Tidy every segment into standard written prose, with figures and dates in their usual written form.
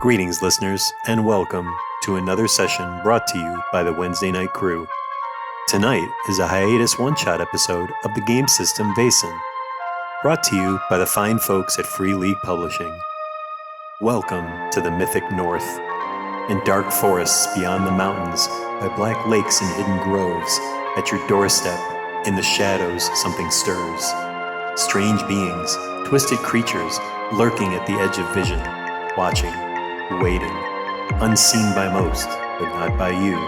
Greetings, listeners, and welcome to another session brought to you by the Wednesday Night Crew. Tonight is a hiatus one-shot episode of the game system Vaesen, brought to you by the fine folks at Free League Publishing. Welcome to the mythic north. In dark forests beyond the mountains, by black lakes and hidden groves, at your doorstep, in the shadows, something stirs. Strange beings, twisted creatures, lurking at the edge of vision, watching, waiting, unseen by most, but not by you.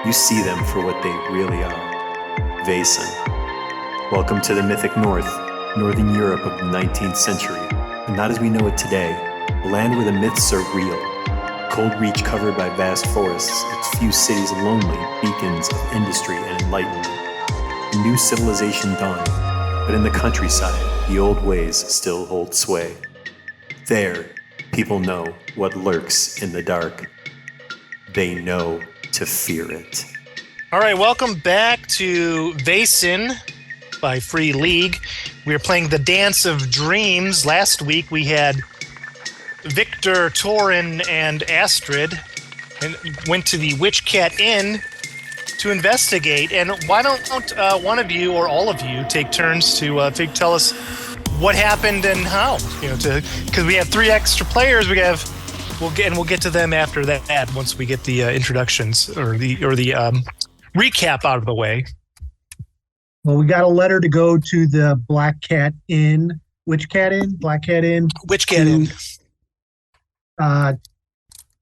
You see them for what they really are. Vaesen. Welcome to the mythic north, northern Europe of the 19th century, and not as we know it today, a land where the myths are real. Cold reach covered by vast forests, its few cities lonely beacons of industry and enlightenment. A new civilization dawning, but in the countryside, the old ways still hold sway. There, people know what lurks in the dark. They know to fear it. All right, welcome back to Vaesen by Free League. We are playing The Dance of Dreams. Last week we had Victor, Torin, and Astrid and went to the Witch Cat Inn to investigate. And why don't one of you or all of you take turns to tell us what happened and how? Because we have 3 extra players. We'll get to them after that once we get the introductions or the recap out of the way. Well, we got a letter to go to the Black Cat Inn, Witch Cat Inn, Black Cat Inn, Witch Cat Inn, to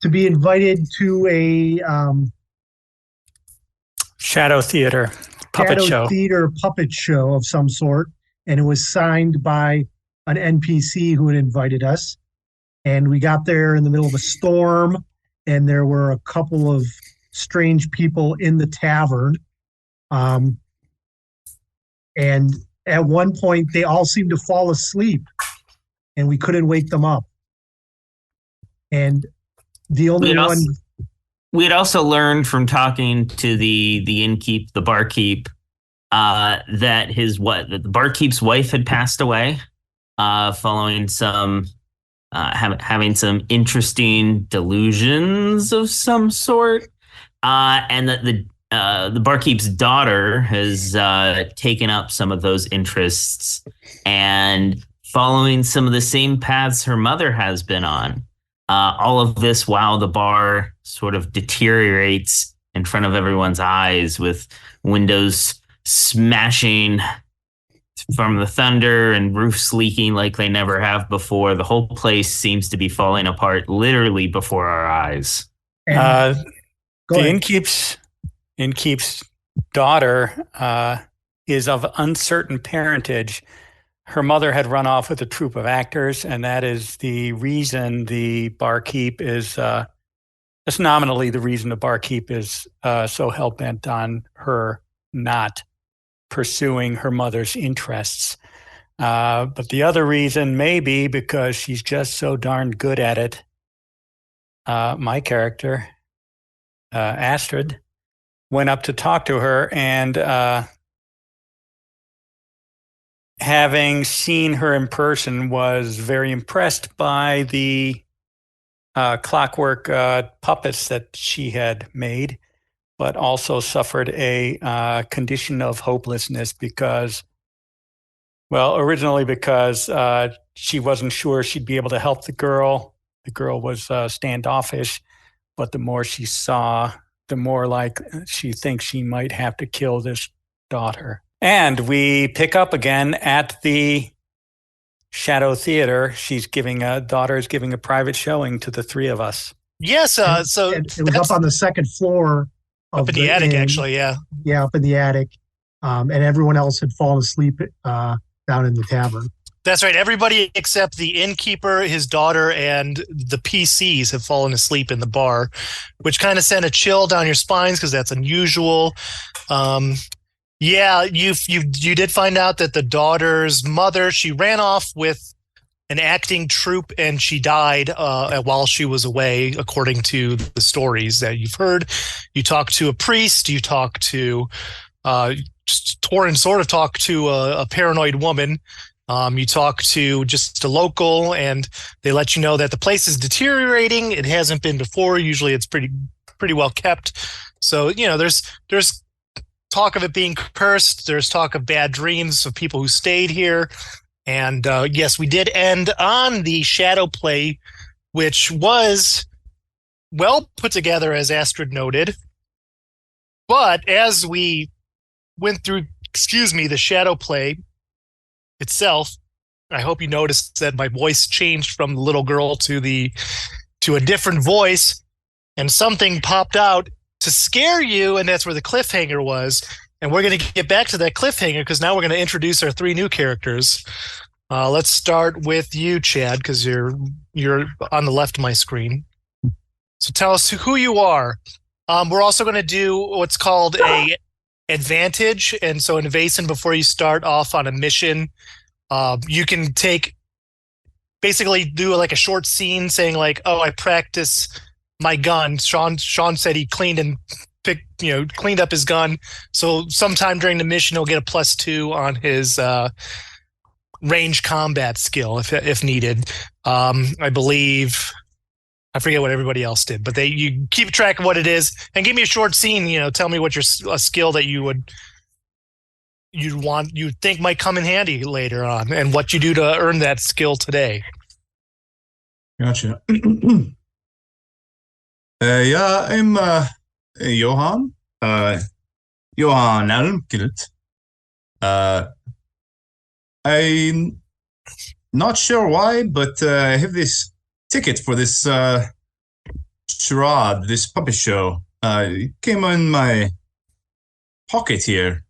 be invited to a Shadow Theater puppet show of some sort, and it was signed by an NPC who had invited us. And we got there in the middle of a storm, and there were a couple of strange people in the tavern. And at one point, they all seemed to fall asleep, and we couldn't wake them up. And the only one... We had also learned from talking to the barkeep, that the barkeep's wife had passed away, following some having some interesting delusions of some sort, and that the barkeep's daughter has taken up some of those interests and following some of the same paths her mother has been on. All of this while the bar sort of deteriorates in front of everyone's eyes, with windows smashing from the thunder and roofs leaking like they never have before. The whole place seems to be falling apart literally before our eyes. The innkeep's daughter is of uncertain parentage. Her mother had run off with a troupe of actors, and that is the reason the barkeep is, that's nominally the reason the barkeep is so hell-bent on her not pursuing her mother's interests. But the other reason may be because she's just so darn good at it. My character, Astrid, went up to talk to her, and having seen her in person, was very impressed by the clockwork puppets that she had made, but also suffered a condition of hopelessness originally because she wasn't sure she'd be able to help the girl. The girl was standoffish, but the more she saw, the more like she thinks she might have to kill this daughter. And we pick up again at the Shadow Theater. Daughter's giving a private showing to the 3 of us. Yes, so it was up on the second floor. Up in the attic, actually, yeah. Yeah, up in the attic. And everyone else had fallen asleep down in the tavern. That's right. Everybody except the innkeeper, his daughter, and the PCs have fallen asleep in the bar, which kind of sent a chill down your spines because that's unusual. Yeah, you did find out that the daughter's mother, she ran off with an acting troupe, and she died while she was away, according to the stories that you've heard. You talked to a priest. You talked to Torin sort of talked to a paranoid woman You talk to just a local, and they let you know that the place is deteriorating. It hasn't been before. Usually, it's pretty well kept. So there's talk of it being cursed. There's talk of bad dreams of people who stayed here. And yes, we did end on the shadow play, which was well put together, as Astrid noted. But as we went through, the shadow play itself, I hope you noticed that my voice changed from the little girl to a different voice, and something popped out to scare you, and that's where the cliffhanger was. And we're going to get back to that cliffhanger because now we're going to introduce our 3 new characters. Let's start with you, Chad, because you're on the left of my screen. So tell us who you are. We're also going to do what's called a advantage. And so in Vaesen, before you start off on a mission, you can basically do like a short scene saying like, oh, I practice my gun. Sean said he cleaned up his gun. So sometime during the mission, he'll get a +2 on his range combat skill if needed. I believe, I forget what everybody else did, but you keep track of what it is and give me a short scene. Tell me what a skill that you think might come in handy later on, and what you do to earn that skill today. Gotcha. Yeah, I'm Johan. Johan Almqvist. I'm not sure why, but I have this ticket for this charade, this puppet show. It came in my pocket here.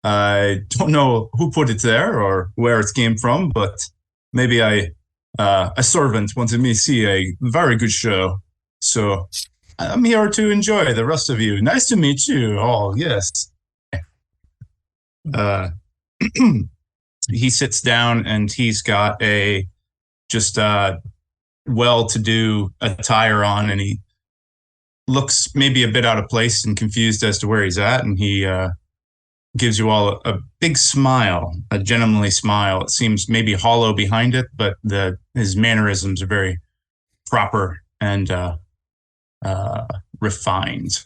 I don't know who put it there or where it came from, but maybe a servant wanted me to see a very good show. So I'm here to enjoy the rest of you. Nice to meet you all, yes. He sits down and he's got a just well-to-do attire on, and he looks maybe a bit out of place and confused as to where he's at, and he gives you all a big smile, a gentlemanly smile. It seems maybe hollow behind it, but his mannerisms are very proper and refined.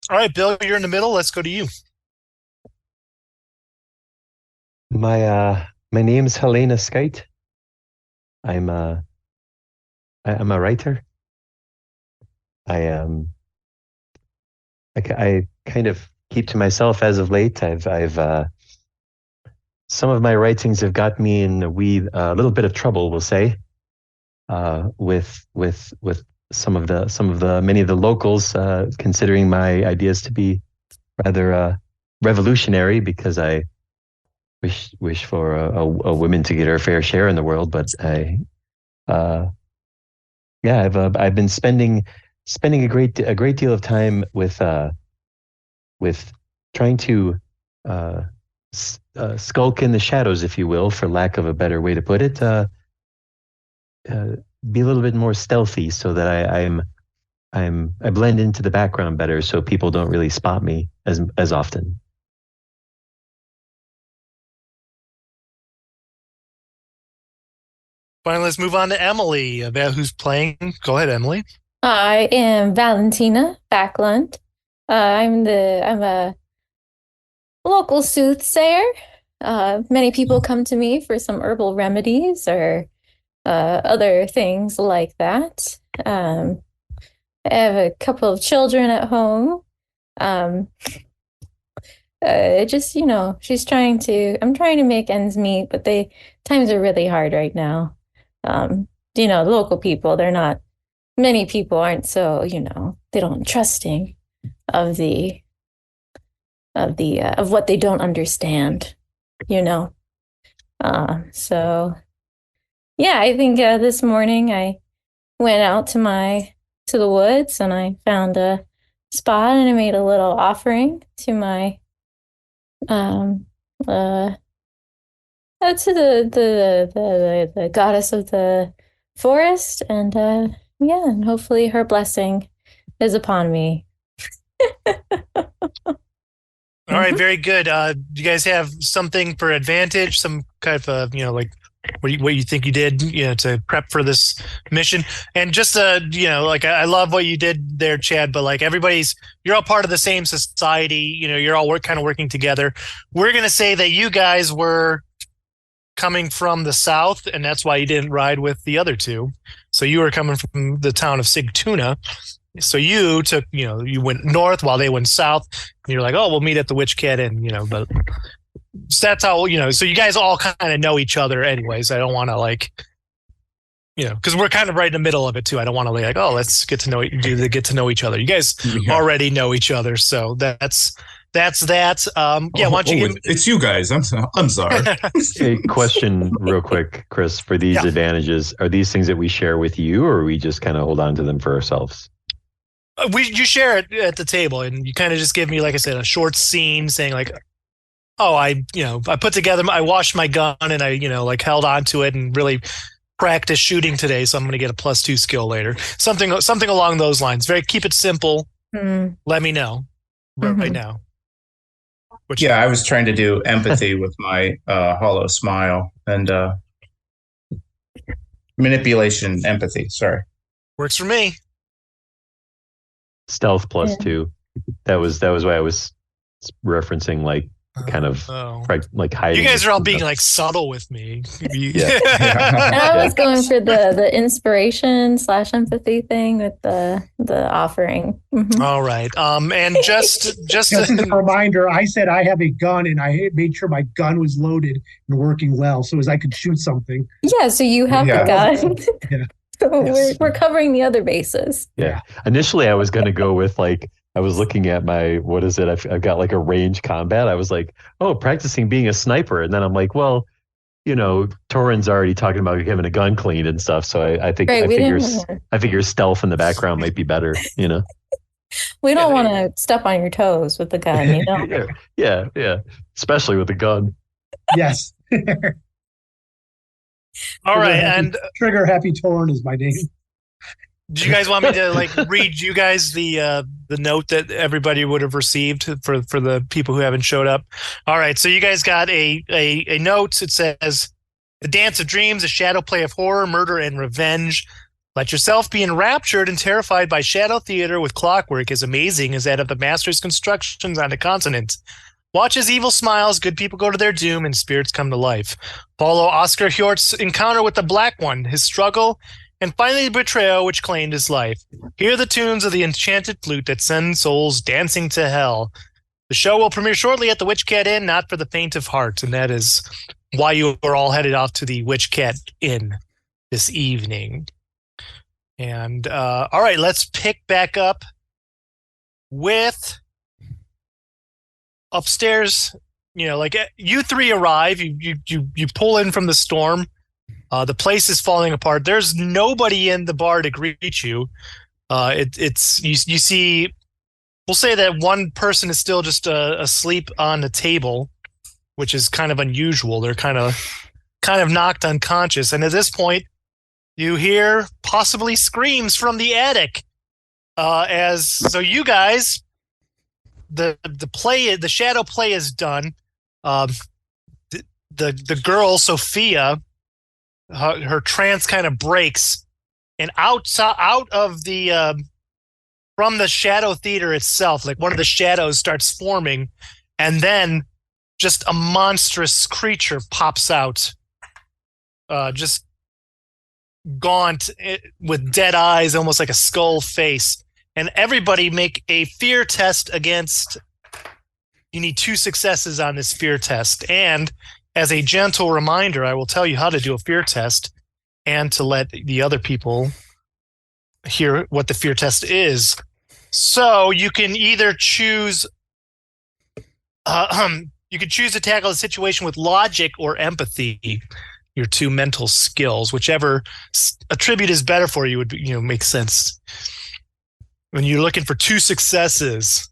All right, Bill, you're in the middle. Let's go to you. My name's Helena Skite. I'm a writer. I kind of keep to myself as of late. I've some of my writings have got me in a little bit of trouble, we'll say, with some of the many of the locals considering my ideas to be rather revolutionary, because I wish for a woman to get her fair share in the world. But I've been spending a great deal of time with trying to skulk in the shadows, if you will, for lack of a better way to put it. Be a little bit more stealthy, so that I blend into the background better, so people don't really spot me as often. Finally, let's move on to Emily about who's playing. Go ahead, Emily. I am Valentina Backlund. I'm a local soothsayer. Many people come to me for some herbal remedies or other things like that. I have a couple of children at home. I'm trying to make ends meet, but times are really hard right now. The local people, many people aren't so, they don't trusting of what they don't understand, so yeah, I think this morning I went out to the woods, and I found a spot, and I made a little offering to my to the goddess of the forest, and and hopefully her blessing is upon me. All right, very good. Do you guys have something for advantage? Some kind of, like what you think you did, to prep for this mission? And just, like I love what you did there, Chad. But like you're all part of the same society. You're all kind of working together. We're gonna say that you guys were coming from the south, and that's why you didn't ride with the other two. So you were coming from the town of Sigtuna. So you took, you went north while they went south. And you're like, oh, we'll meet at the Witch Cat Inn, but that's how, so you guys all kind of know each other anyways. I don't want to because we're kind of right in the middle of it too. I don't want to like, oh, let's get to know each other. You guys already know each other. So that's that. Why don't you give it's you guys. I'm sorry. A question real quick, Chris, for these advantages, are these things that we share with you, or we just kind of hold on to them for ourselves? You share it at the table, and you kind of just give me, like I said, a short scene saying like, oh, I washed my gun and I, held on to it and really practiced shooting today. So I'm going to get a +2 skill later. Something along those lines. Keep it simple. Mm. Let me know right now. I was trying to do empathy with my hollow smile and manipulation, empathy. Sorry. Works for me. Stealth +2. That was why I was referencing like kind of like hiding. You guys are all being like subtle with me. And I was going for the inspiration / empathy thing with the offering. Mm-hmm. All right. And just as a reminder, I said I have a gun, and I made sure my gun was loaded and working well, so as I could shoot something. Yeah. So you have the gun. Yeah. So we're covering the other bases. Yeah. Initially, I was going to go with I was looking at my, what is it? I've got like a range combat. I was like, oh, practicing being a sniper. And then I'm like, well, Torin's already talking about having a gun cleaned and stuff. So I figure stealth in the background might be better, We don't want to step on your toes with the gun, Yeah. Especially with the gun. Yes. All right. And Trigger Happy Torin is my name. Do you guys want me to read you guys the note that everybody would have received for the people who haven't showed up? All right, so you guys got a note. It says, "The dance of dreams, a shadow play of horror, murder, and revenge. Let yourself be enraptured and terrified by shadow theater with clockwork as amazing as that of the master's constructions on the continent. Watch as evil smiles, good people go to their doom, and spirits come to life. Follow Oscar Hjort's encounter with the Black One, his struggle, and finally the betrayal which claimed his life. Hear the tunes of the enchanted flute that send souls dancing to hell. The show will premiere shortly at the Witch Cat Inn, not for the faint of heart." And that is why you are all headed off to the Witch Cat Inn this evening. And all right, let's pick back up with upstairs. You three arrive. You pull in from the storm. The place is falling apart. There's nobody in the bar to greet you. You see, we'll say that one person is still just asleep on the table, which is kind of unusual. They're kind of knocked unconscious. And at this point, you hear possibly screams from the attic. So you guys, the shadow play is done. The girl, Sophia, her trance kind of breaks, and out of the from the shadow theater itself, like one of the shadows starts forming, and then just a monstrous creature pops out, just gaunt with dead eyes, almost like a skull face. And everybody make a fear test against. You need 2 successes on this fear test, and as a gentle reminder, I will tell you how to do a fear test and to let the other people hear what the fear test is. So you can either choose to tackle the situation with logic or empathy, your 2 mental skills. Whichever attribute is better for you would make sense. When you're looking for 2 successes.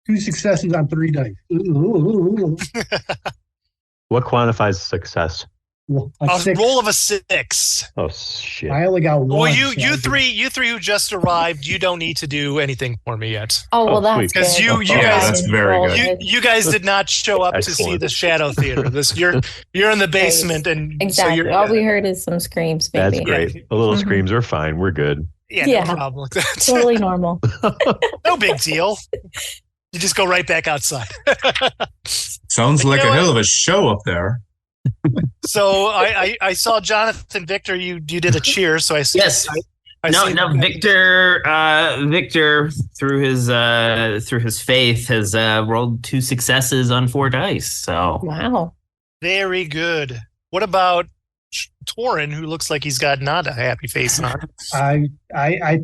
2 successes on 3 dice. Ooh. What quantifies success? A six. roll of a 6. Oh shit! I only got one. Well, so you three who just arrived, you don't need to do anything for me yet. Oh, well, Oh, that's sweet. Because good. you I guys- that's didn't very roll good. good. You guys did not show up to see Excellent. the Shadow Theater. You're in the basement, and Exactly. so you're, All we heard is some screams, That's maybe. great. Yeah. The little Mhm. screams are fine. We're good. yeah, Yeah. no problem with that. Totally normal. No big deal. You just go right back outside. Sounds You like know a what? hell of a show up there. So I saw Jonathan Victor. You did a cheer. So I see. Yes. I No, see- Victor through his faith has rolled 2 successes on 4 dice. So Wow. Very good. What about Torin, who looks like he's got not a happy face on? I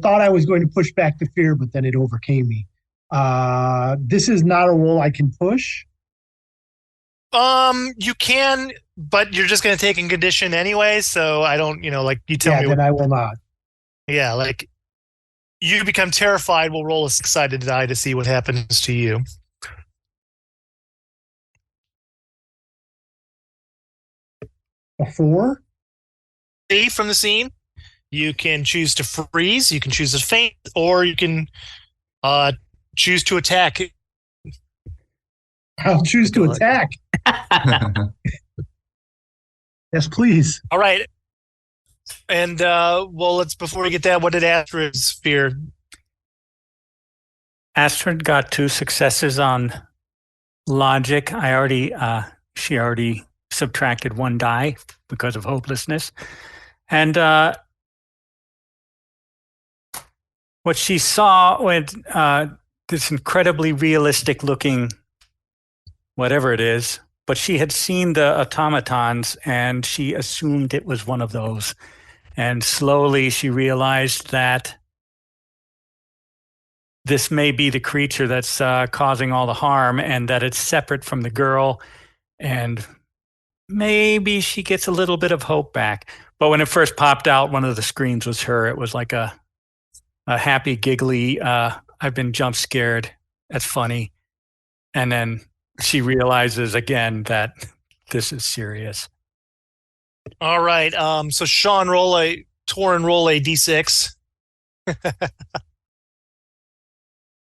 thought I was going to push back the fear, but then it overcame me. This is not a roll I can push. You can, but you're just going to take in condition anyway. So I don't, like you tell Yeah, me. then I will not. Yeah, like you become terrified. We'll roll a 6-sided die to see what happens to you. A 4? See from the scene. You can choose to freeze. You can choose to faint, or you can choose to attack. I'll choose to attack. Yes, please. All right. And let's before we get that, what did Astrid's fear? Astrid got 2 successes on logic. She already subtracted 1 die because of hopelessness. And what she saw with this incredibly realistic looking whatever it is, but she had seen the automatons and she assumed it was one of those. And slowly she realized that this may be the creature that's causing all the harm and that it's separate from the girl. And maybe she gets a little bit of hope back. But when it first popped out, one of the screams was her. It was like a happy, giggly, I've been jump scared. That's funny. And then she realizes again that this is serious. All right. So Sean, Torin, roll a d6.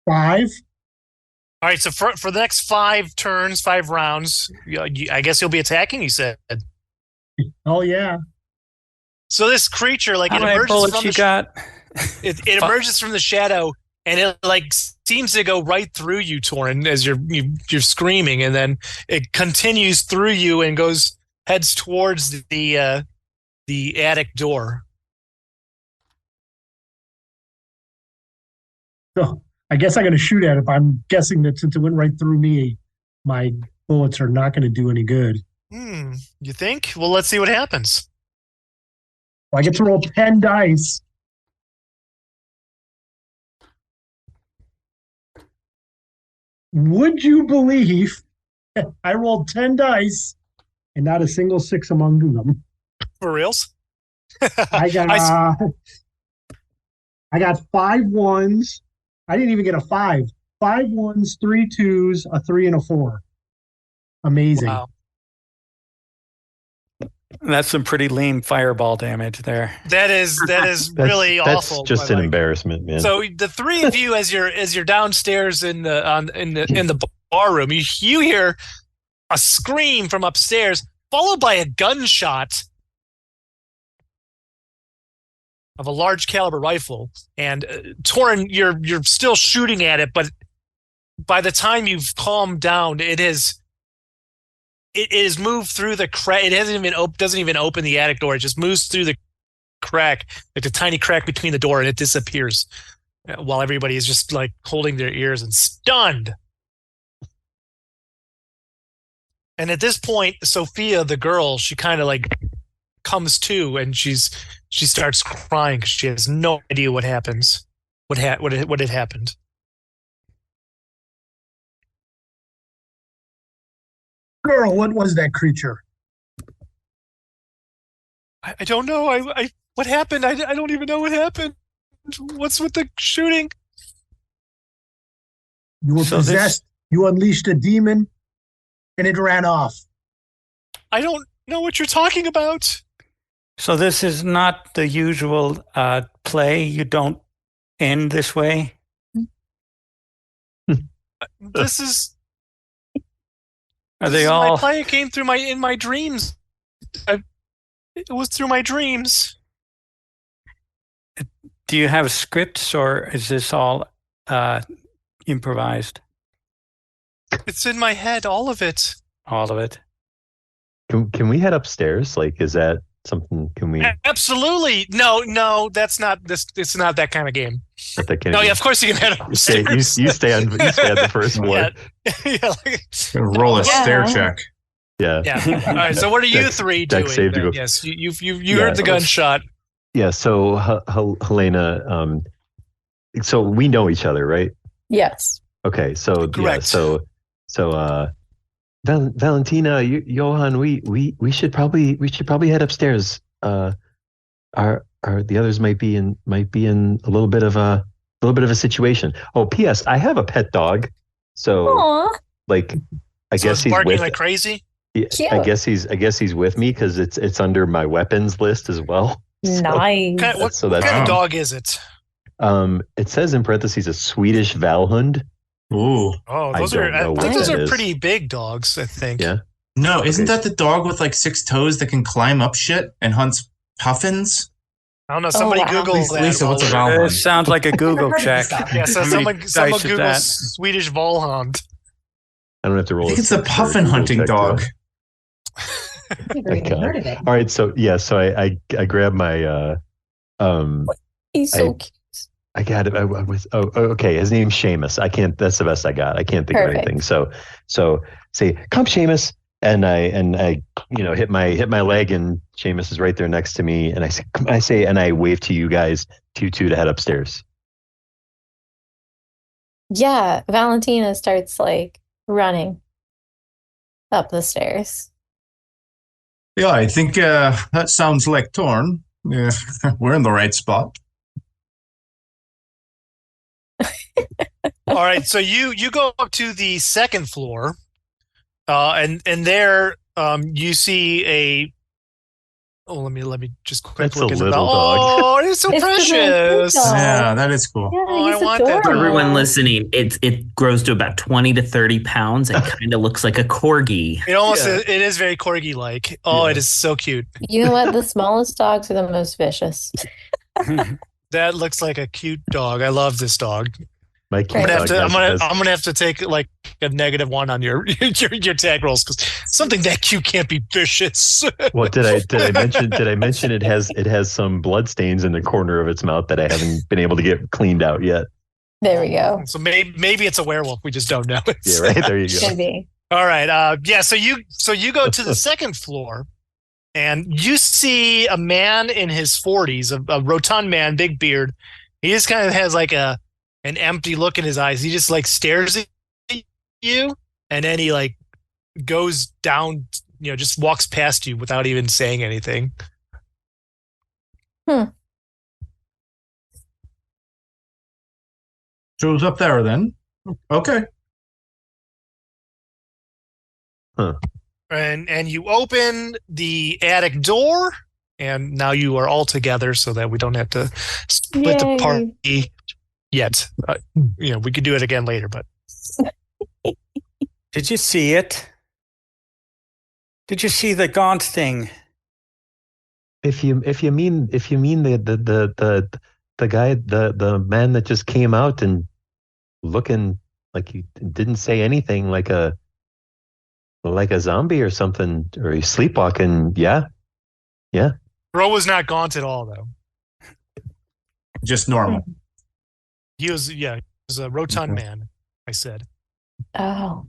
5? All right. So for the next 5 turns, 5 rounds, I guess you'll be attacking. You said. Oh, yeah. So this creature, like, How it many emerges bullets from you the got? it emerges from the shadow, and it like seems to go right through you, Torin, as you're screaming, and then it continues through you and heads towards the attic door. So I guess I'm going to shoot at it. But I'm guessing that since it went right through me, my bullets are not going to do any good. You think? Well, let's see what happens. Well, I get to roll 10 dice. Would you believe I rolled 10 dice and not a single 6 among them? For reals? I got 5 ones. I didn't even get a 5. 5 ones, 3 2s, a 3, and a 4. Amazing. Wow. That's some pretty lean fireball damage there. That is really That's awful. just but, an like, embarrassment, man. So the 3 of you, as you're downstairs in the bar room, you hear a scream from upstairs, followed by a gunshot of a large caliber rifle. And Torin, you're still shooting at it, but by the time you've calmed down, it is moved through the crack. It doesn't even open the attic door. It just moves through the crack, like the tiny crack between the door, and it disappears while everybody is just like holding their ears and stunned. And at this point, Sophia, the girl, she kind of like comes to, and she starts crying because she has no idea what happens. What had happened. Girl, what was that creature? I don't know. What happened? I don't even know what happened. What's with the shooting? You were possessed. You unleashed a demon, and it ran off. I don't know what you're talking about. So this is not the usual play. You don't end this way. This is. Are this they is all? My play came through in my dreams. It was through my dreams. Do you have scripts, or is this all improvised? It's in my head, all of it. All of it. Can we head upstairs? Like, is that something? Can we? Absolutely. No, that's not this. It's not that kind of game. Not that kind No, of yeah, of course you can head You stay, upstairs. you stay on the first floor. Yeah, like, Roll a stair check. Yeah. yeah. All right. So what are you Dex- three Dex doing? save to then? go. Yes, you heard the gunshot. Yeah. So Helena, so we know each other, right? Yes. Okay. So Correct. Yeah. So Valentina, Johan, we should probably head upstairs. Our the others might be in a little bit of a situation. Oh, P.S. I have a pet dog, so Aw. like I So guess it's he's barking with. like crazy. I Cute. guess he's with me because it's under my weapons list as well. So, Nice. What so kind that's of dog is it? it says in parentheses a Swedish Valhund. Ooh. Oh, I those don't know what those that are is. pretty big dogs, I think. Yeah. No, isn't Okay. that the dog with like 6 toes that can climb up shit and hunts puffins? I don't know. Somebody wow. Google that. Lisa, what's a while we're- Valhund? This sounds like a Google Never heard of check. this dog. Yeah, so How many someone dice is Google that? Swedish Valhund. I don't have to roll. I think it's a 6 for puffin Google hunting check, dog. though. I've never even Okay. heard of it. All right, so yeah, so I grabbed my He's so cute. I got it. Okay. His name's Seamus. I can't. That's the best I got. I can't think Perfect. of anything. So say, come, Seamus, and I hit my leg, and Seamus is right there next to me, and I say, and I wave to you guys, to you two, to head upstairs. Yeah, Valentina starts like running up the stairs. Yeah, I think that sounds like Torn. Yeah, we're in the right spot. All right, so you go up to the second floor, and there you see a. Oh, let me just quick That's a look at it. little dog. Oh, it's so It's the little precious. dog. Yeah, that is cool. Yeah, Oh, I he's want that. adorable. Everyone listening, it grows to about 20 to 30 pounds and kind of looks like a corgi. It almost Yeah. it is very corgi like. Oh, Yeah. it is so cute. You know what? The smallest dogs are the most vicious. That looks like a cute dog. I love this dog. My cute dog I'm gonna have to take like a -1 on your your tag rolls because something that cute can't be vicious. Well, did I mention it has some blood stains in the corner of its mouth that I haven't been able to get cleaned out yet. There we go. So maybe it's a werewolf. We just don't know. Yeah, right there you go. Could be. All right. Yeah. So you go to the second floor, and you see a man in his 40s, a rotund man, big beard. He just kind of has like an empty look in his eyes. He just like stares at you, and then he like goes down. Just walks past you without even saying anything. Shows up there then. Okay. And you open the attic door, and now you are all together, so that we don't have to split the Yay. party yet. We could do it again later, but Did you see it? Did you see the gaunt thing? If you mean the guy, the man that just came out and looking like he didn't say anything, like a zombie or something, or he's sleepwalking. Yeah. Bro was not gaunt at all, though. Just normal. He was a rotund man. I said. Oh,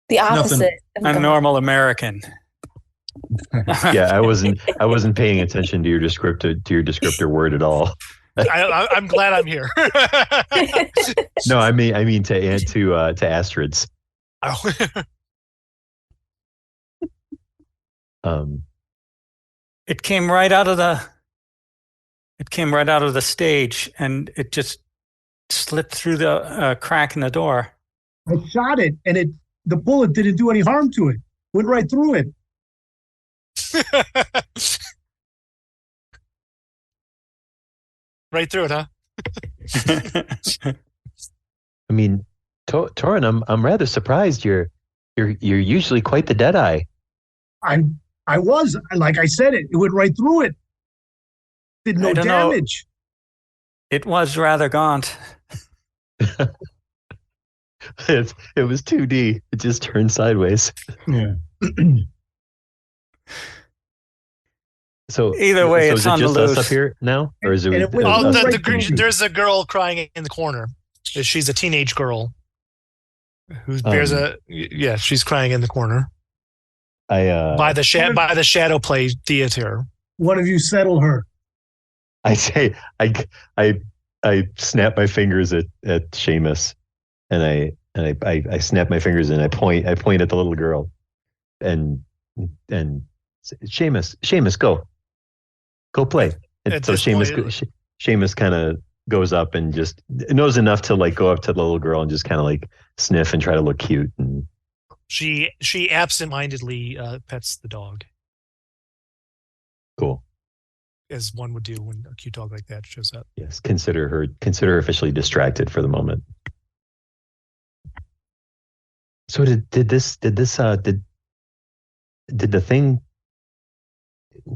the opposite. of A the- normal American. Yeah, I wasn't paying attention to your descriptor word at all. I'm glad I'm here. No, I mean to add to Astrids. It came right out of the stage, and it just slipped through the crack in the door. I shot it, and the bullet didn't do any harm to it. Went right through it. Right through it, huh? I mean, Torin, I'm rather surprised. You're usually quite the deadeye. I was, like I said, it went right through it. Did no I don't know. damage. It was rather gaunt. It was 2D. It just turned sideways. Yeah. So Either way, so it's is it on the just us loose. up here now, or is it? And it went Oh, right through you. there's a girl crying in the corner. She's a teenage girl who bears she's crying in the corner. By the shadow play theater. One of you settle her. I say I snap my fingers at Seamus, and I snap my fingers and I point at the little girl, and Seamus, go play. And so Seamus kind of goes up and just knows enough to like go up to the little girl and just kind of like sniff and try to look cute. And she absentmindedly pets the dog. Cool. As one would do when a cute dog like that shows up. Yes, consider her officially distracted for the moment. So did the thing,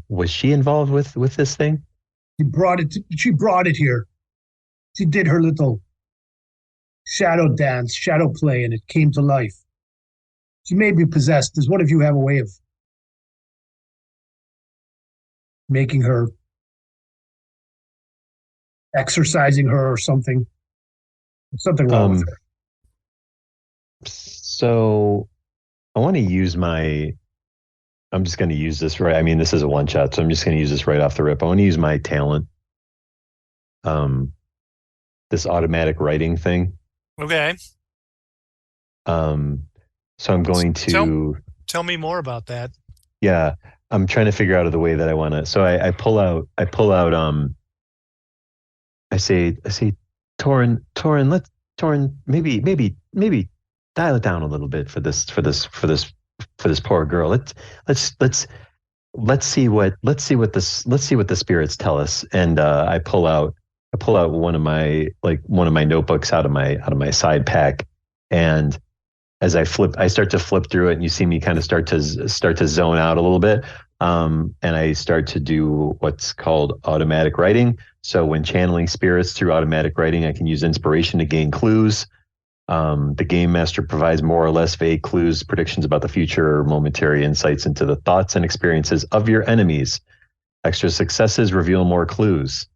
was she involved with this thing? She brought it here. She did her little shadow dance, shadow play, and it came to life. She may be possessed. Does one of you have a way of making her, exercising her or something? Something wrong with her. So I want to use I'm just going to use this right. I mean, this is a one shot, so I'm just going to use this right off the rip. I want to use my talent. This automatic writing thing. Okay. So I'm going to tell me more about that. Yeah, I'm trying to figure out the way that I want to. So I pull out. I say, Torin, maybe dial it down a little bit for this poor girl. Let's see what the spirits tell us. And I pull out one of my notebooks out of my side pack, and as I start to flip through it, and you see me kind of start to zone out a little bit. And I start to do what's called automatic writing. So when channeling spirits through automatic writing, I can use inspiration to gain clues. The game master provides more or less vague clues, predictions about the future, or momentary insights into the thoughts and experiences of your enemies. Extra successes reveal more clues.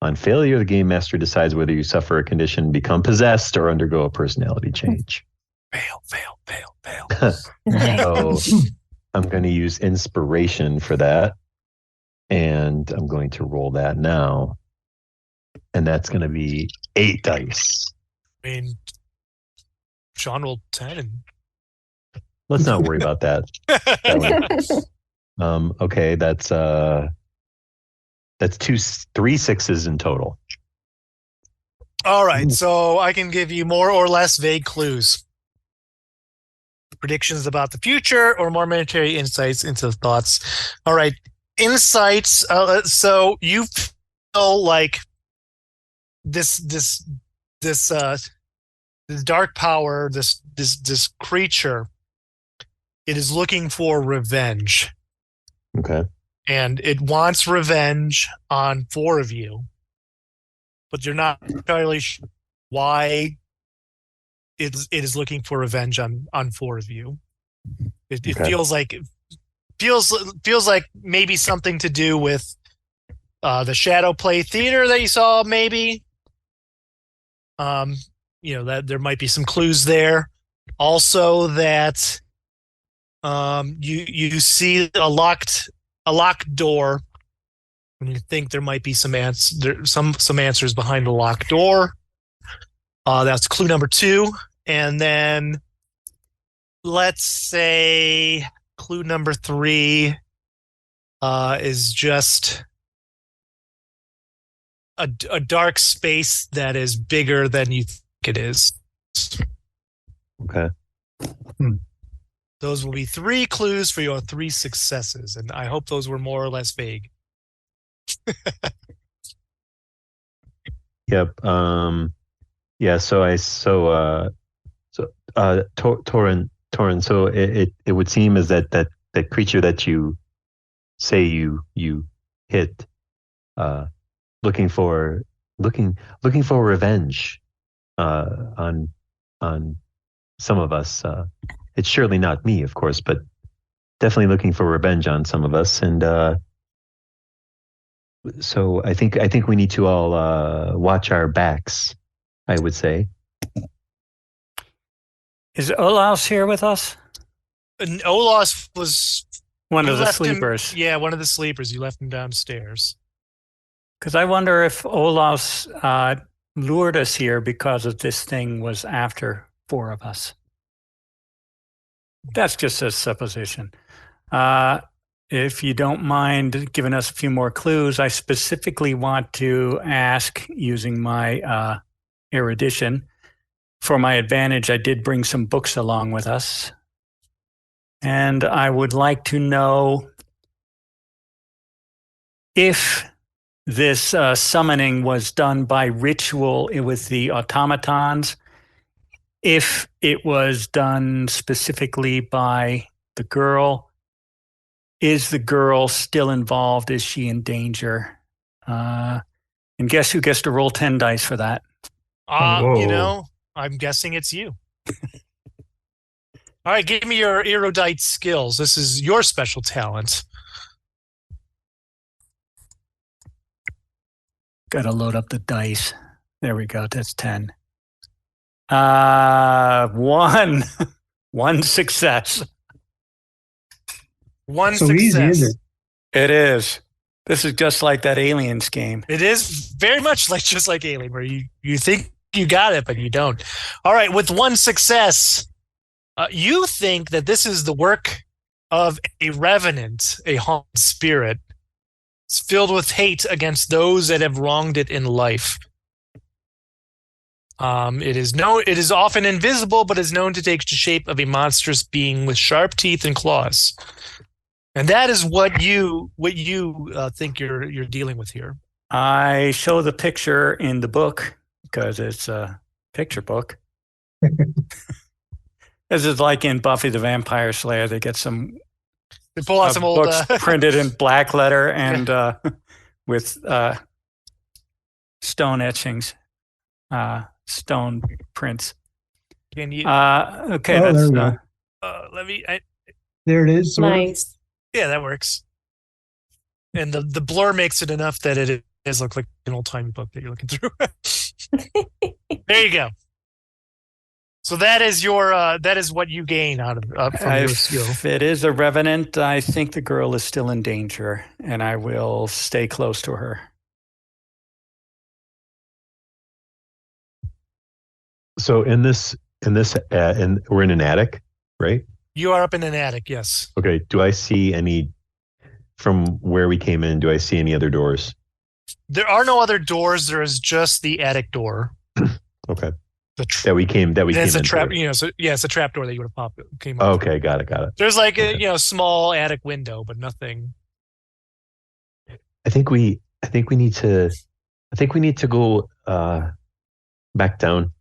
On failure, the game master decides whether you suffer a condition, become possessed, or undergo a personality change. Fail. So I'm going to use inspiration for that, and I'm going to roll that now, and that's going to be 8 dice. I mean, Sean rolled 10. And... Let's not worry about that. Okay, that's 3 6s in total. All right, so I can give you more or less vague clues. Predictions about the future or momentary insights into the thoughts. All right, insights. So you feel like this dark power, this creature, it is looking for revenge. Okay. And it wants revenge on 4 of you, but you're not entirely sure why it is looking for revenge on 4 of you. It feels like maybe something to do with the shadow play theater that you saw. Maybe, that there might be some clues there. Also, that you see a locked door, and you think there might be some answers behind the locked door. That's clue number 2. And then let's say clue number 3 is just a dark space that is bigger than you think it is. Okay. Those will be 3 clues for your 3 successes, and I hope those were more or less vague. Yep. Yeah. Torin. So it would seem as that creature that you say you hit, looking for revenge, on some of us. It's surely not me, of course, but definitely looking for revenge on some of us. And so I think we need to all watch our backs, I would say. Is Olaus here with us? And Olaus was one you of the left him- sleepers. yeah, one of the sleepers. You left him downstairs. Because I wonder if Olaus lured us here because of this thing was after 4 of us. That's just a supposition. If you don't mind giving us a few more clues, I specifically want to ask, using my erudition, for my advantage, I did bring some books along with us. And I would like to know if this summoning was done by ritual with the automatons, if it was done specifically by the girl. Is the girl still involved? Is she in danger? And guess who gets to roll 10 dice for that? I'm guessing it's you. All right, give me your erudite skills. This is your special talent. Got to load up the dice. There we go. That's 10. 1 success. One So success. easy, is it? It is. This is just like that Aliens game. It is very much just like Alien, where you think you got it, but you don't. All right, with 1 success, you think that this is the work of a revenant, a haunted spirit. It's filled with hate against those that have wronged it in life. It is often invisible, but is known to take the shape of a monstrous being with sharp teeth and claws. And that is what you think you're dealing with here. I show the picture in the book because it's a picture book. This is like in Buffy the Vampire Slayer. They get some They pull out some old books printed in black letter and with stone etchings, stone prints. Can you? Okay, Oh, there we that's go. Let me. There it is. sort of. Nice. Yeah, that works. And the blur makes it enough that it does look like an old timey book that you're looking through. There you go. So that is what you gain out of from your skill. If it is a revenant, I think the girl is still in danger, and I will stay close to her. So we're in an attic, right? You are up in an attic, yes. Okay. Do I see any from where we came in? Do I see any other doors? There are no other doors. There is just the attic door. Okay. That we came it's a into. trap. It's a trap door that you would have came up. Okay, got it. There's like Okay. a small attic window, but nothing. I think we need to go back down.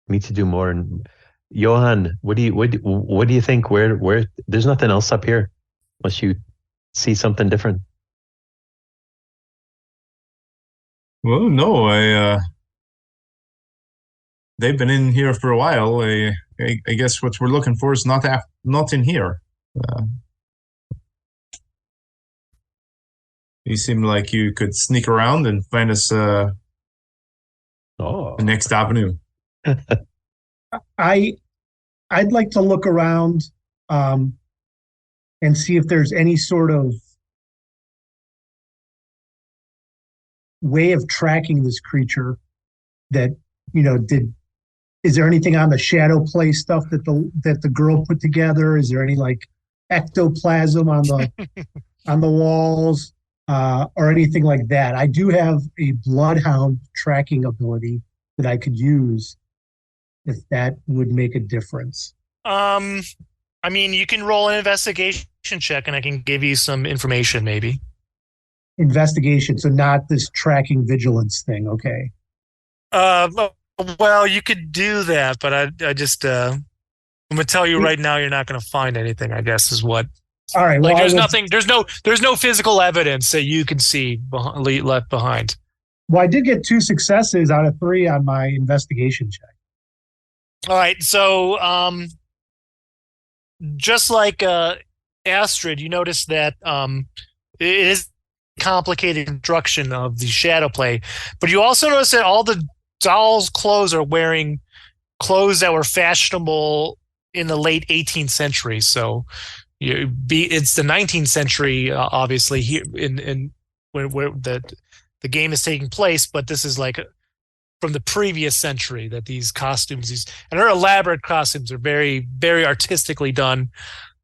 We need to do more. And Johan, what do you think? Where there's nothing else up here, unless you see something different. Well, no, they've been in here for a while. I guess what we're looking for is not in here. You seem like you could sneak around and find us the next avenue. I'd like to look around and see if there's any sort of way of tracking this creature that is there anything on the shadow play stuff that the girl put together? Is there any like ectoplasm on the walls or anything like that? I do have a bloodhound tracking ability that I could use. if that would make a difference. I mean, you can roll an investigation check, and I can give you some information, maybe. Investigation, so not this tracking vigilance thing. Okay. Well, you could do that, but I just I'm gonna tell you right now, you're not gonna find anything. I guess is what. All right. Like, Well, there's nothing. There's no physical evidence that you can see left behind. Well, I did get 2 successes out of 3 on my investigation check. All right, so just like Astrid, you notice that it is complicated construction of the shadow play, but you also notice that all the dolls' clothes are wearing clothes that were fashionable in the late 18th century. So it's the 19th century, obviously, here in where the game is taking place, but this is like from the previous century that these costumes, and her elaborate costumes are very, very artistically done,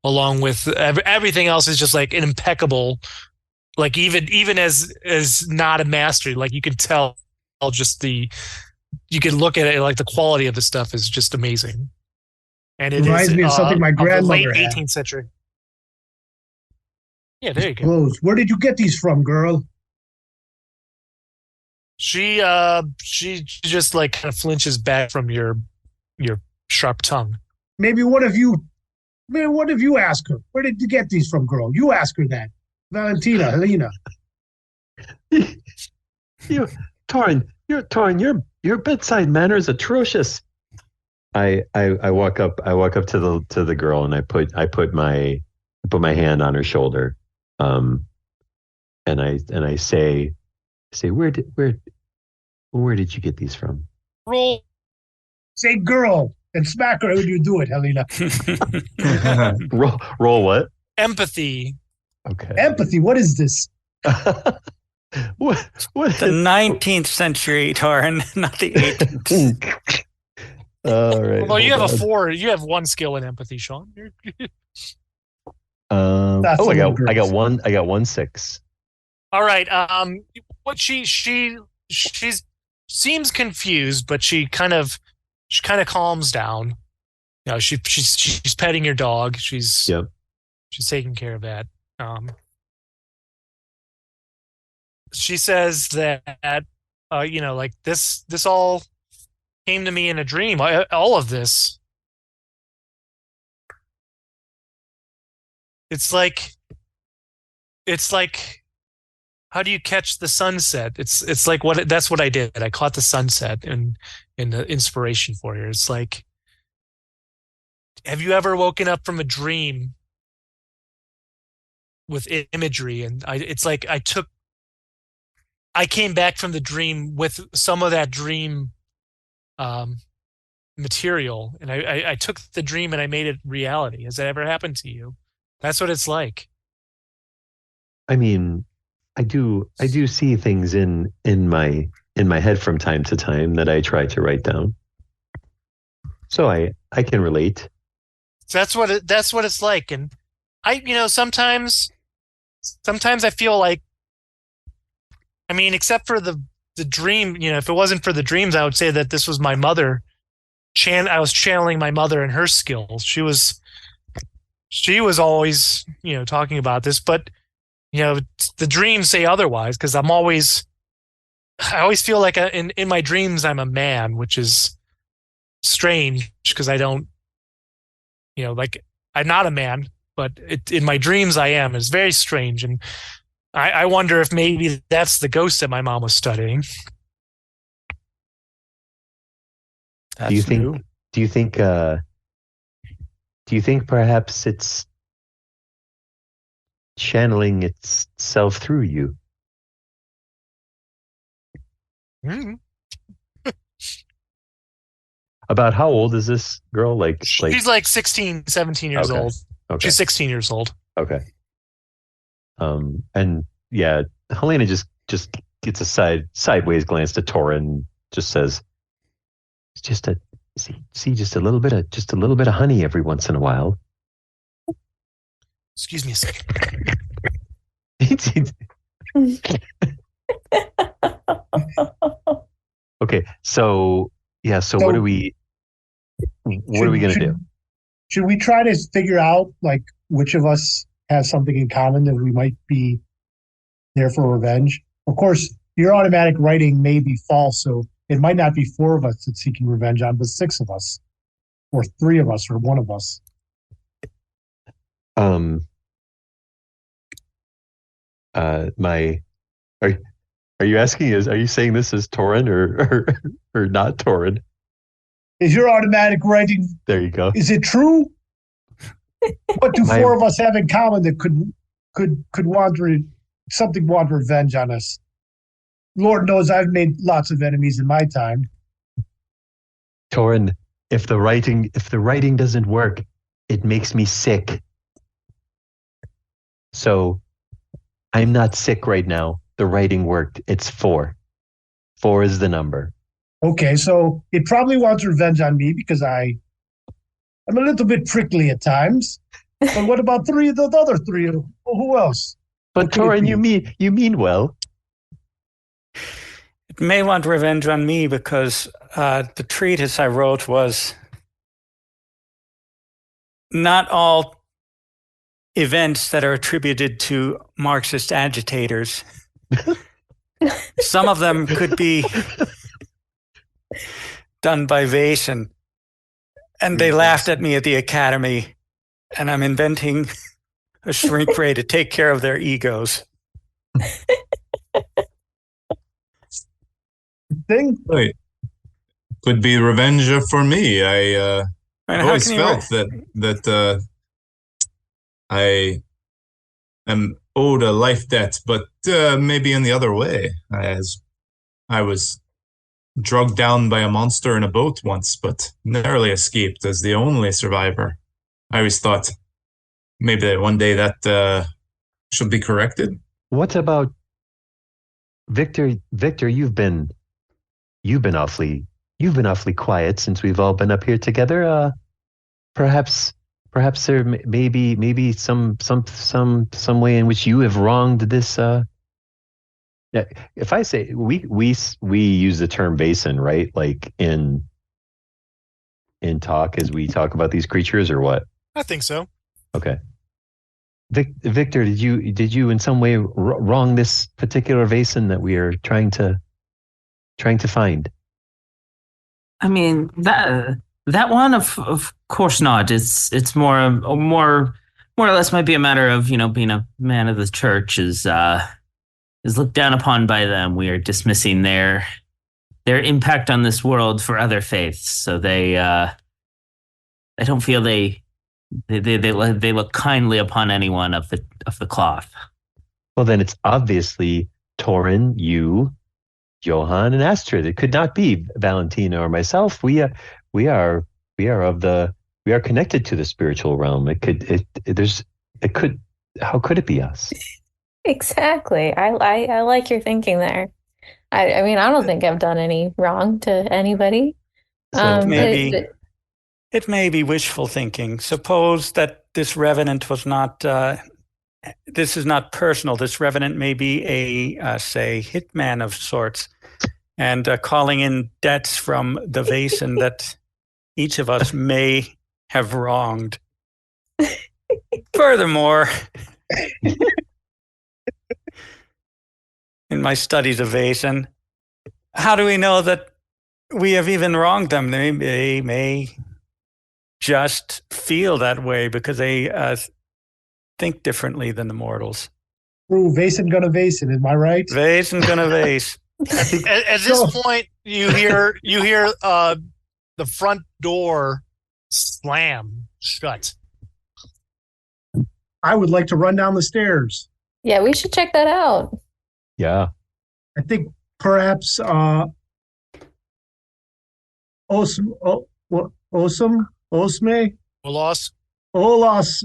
along with everything else is just like an impeccable, like even as not a mastery, like you can tell just you can look at it like the quality of the stuff is just amazing. And it reminds me of something my grandmother late 18th century. Yeah, there you go. Clothes. Where did you get these from, girl? She just like kind of flinches back from your sharp tongue. Maybe one of you ask her. Where did you get these from, girl? You ask her that. Valentina, Helena. Your bedside manner is atrocious. I walk up to the girl and I put my hand on her shoulder, and I say where did you get these from? Roll. Say girl and smack her when you do it, Helena. roll what? Empathy. Okay. Empathy. What is this? What? The 19th century, Torin, not the 18th. All right. Well, you have a 4. You have 1 skill in empathy, Sean. I got 1 6. All right. What she seems confused, but she kind of calms down. You know, she's petting your dog. She's taking care of that. She says that like this all came to me in a dream. All of this. It's like how do you catch the sunset? It's like that's what I did. I caught the sunset in the inspiration for you. It's like, have you ever woken up from a dream with imagery? And it's like I came back from the dream with some of that dream material, and I took the dream and I made it reality. Has that ever happened to you? That's what it's like. I mean, I do see things in my head from time to time that I try to write down. So I can relate. That's what it's like. And sometimes I feel like, I mean, except for the dream, if it wasn't for the dreams, I would say that this was my mother. I was channeling my mother and her skills. She was always, talking about this, but the dreams say otherwise, because I always feel like in my dreams I'm a man, which is strange because I don't, like I'm not a man, but in my dreams I am. It's very strange, and I wonder if maybe that's the ghost that my mom was studying. Do you think perhaps it's channeling itself through you? Mm-hmm. About how old is this girl? She's like 16, 17 years old. Okay. She's 16 years old. Okay. And yeah, Helena just gets a sideways glance to Torin, just says, "It's just just a little bit of honey every once in a while." Excuse me a second. Okay, so what do we what are we going to do? Should we try to figure out like which of us has something in common that we might be there for revenge? Of course, your automatic writing may be false, so it might not be 4 of us that's seeking revenge on, but 6 of us, or 3 of us, or 1 of us. Are you asking? Are you saying this is Torin or not Torin? Is your automatic writing? There you go. Is it true? What do 4 of us have in common that could want revenge on us? Lord knows I've made lots of enemies in my time. Torin, if the writing doesn't work, it makes me sick. So I'm not sick right now. The writing worked. It's 4. 4 is the number. Okay, so it probably wants revenge on me because I'm a little bit prickly at times. But what about the other 3? Who else? But Torin, you mean well. It may want revenge on me because the treatise I wrote was not all events that are attributed to Marxist agitators. Some of them could be done by Vaesen. And they laughed at me at the academy, and I'm inventing a shrink ray to take care of their egos. Wait. Could be revenge for me. I always felt that I am owed a life debt, but maybe in the other way. As I was drugged down by a monster in a boat once, but narrowly escaped as the only survivor. I always thought maybe that one day that should be corrected. What about Victor? Victor, you've been awfully quiet since we've all been up here together. Perhaps there may be some way in which you have wronged this. Yeah, if I say we use the term Vaesen, right? Like in talk as we talk about these creatures, or what? I think so. Okay. Victor, did you in some way wrong this particular Vaesen that we are trying to find? I mean, that one of course not. It's more or less might be a matter of, being a man of the church is looked down upon by them. We are dismissing their impact on this world for other faiths. So they don't feel they look kindly upon anyone of the cloth. Well, then it's obviously Torin, you, Johan, and Astrid. It could not be Valentina or myself. We are connected to the spiritual realm. How could it be us? Exactly. I like your thinking there. I mean, I don't think I've done any wrong to anybody. So it may be wishful thinking. Suppose that this revenant was not. This is not personal. This revenant may be a say hitman of sorts, and calling in debts from the Vaesen that each of us may have wronged. Furthermore, in my studies of Vaesen, how do we know that we have even wronged them? They may just feel that way because they think differently than the mortals. True, Vaesen gonna Vaesen, am I right? Vaesen gonna Vaesen. At this point, you hear the front door slam shut. I would like to run down the stairs. Yeah, we should check that out. Yeah. I think perhaps Olas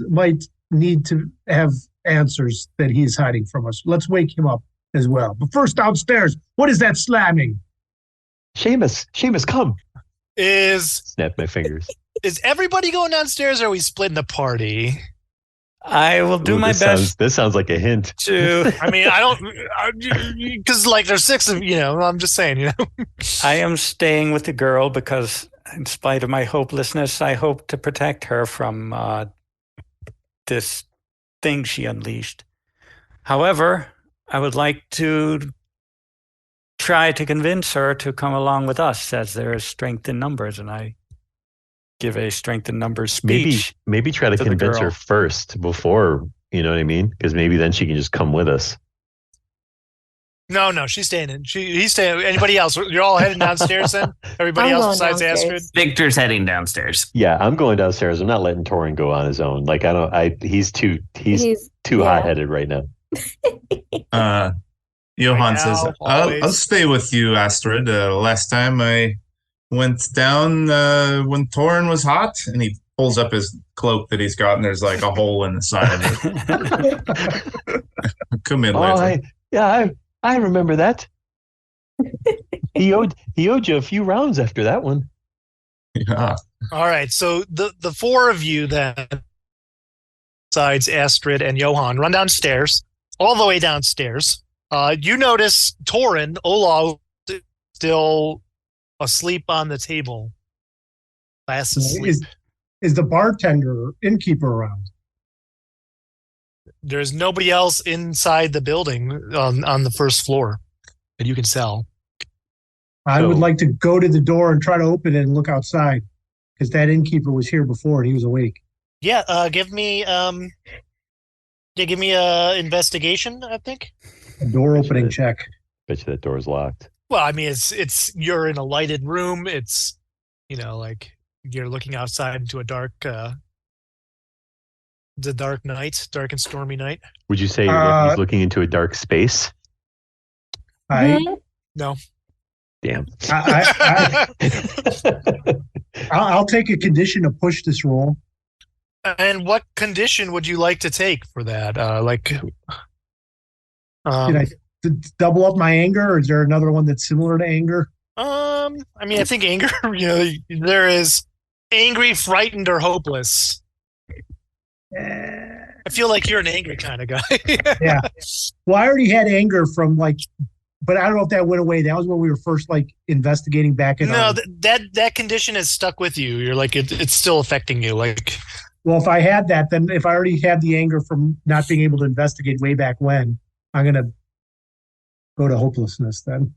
might need to have answers that he's hiding from us. Let's wake him up as well. But first, downstairs, what is that slamming? Seamus, come. Snap my fingers. Is everybody going downstairs, or are we splitting the party? I will do my best. This sounds like a hint. I mean, I don't, because like there's 6 of I'm just saying, I am staying with the girl because in spite of my hopelessness, I hope to protect her from this thing she unleashed. However, I would like to try to convince her to come along with us, as there is strength in numbers, and I give a strength in numbers speech. Maybe try to convince her first before, you know what I mean? Because maybe then she can just come with us. No, she's staying in. He's staying. Anybody else? You're all heading downstairs then? Everybody else besides Astrid? Victor's heading downstairs. Yeah, I'm going downstairs. I'm not letting Torin go on his own. Like he's too hot-headed right now. Johan says, I'll stay with you, Astrid. Last time I went down when Torin was hot, and he pulls up his cloak that he's got, and there's like a hole in the side of it. Come in later. I remember that. he owed you a few rounds after that one. Yeah. All right. So the four of you then, besides Astrid and Johan, run downstairs, all the way downstairs. You notice Torin, Olaf, still asleep on the table. Fast asleep. Is the bartender, innkeeper around? There's nobody else inside the building on the first floor that you can tell. I would like to go to the door and try to open it and look outside, because that innkeeper was here before and he was awake. Yeah, give me a investigation, I think. A door opening check. Bet you that door's locked. Well, I mean, it's you're in a lighted room. It's, like you're looking outside into a dark dark and stormy night. Would you say he's looking into a dark space? No. Damn. I'll take a condition to push this roll. And what condition would you like to take for that? Did I double up my anger, or is there another one that's similar to anger? I mean, I think anger, there is angry, frightened, or hopeless. I feel like you're an angry kind of guy. Yeah. Well, I already had anger from but I don't know if that went away. That was when we were first investigating back in. No, that condition is stuck with you. You're like it's still affecting you. Well, if I had that, then if I already had the anger from not being able to investigate way back when, I'm gonna go to hopelessness then.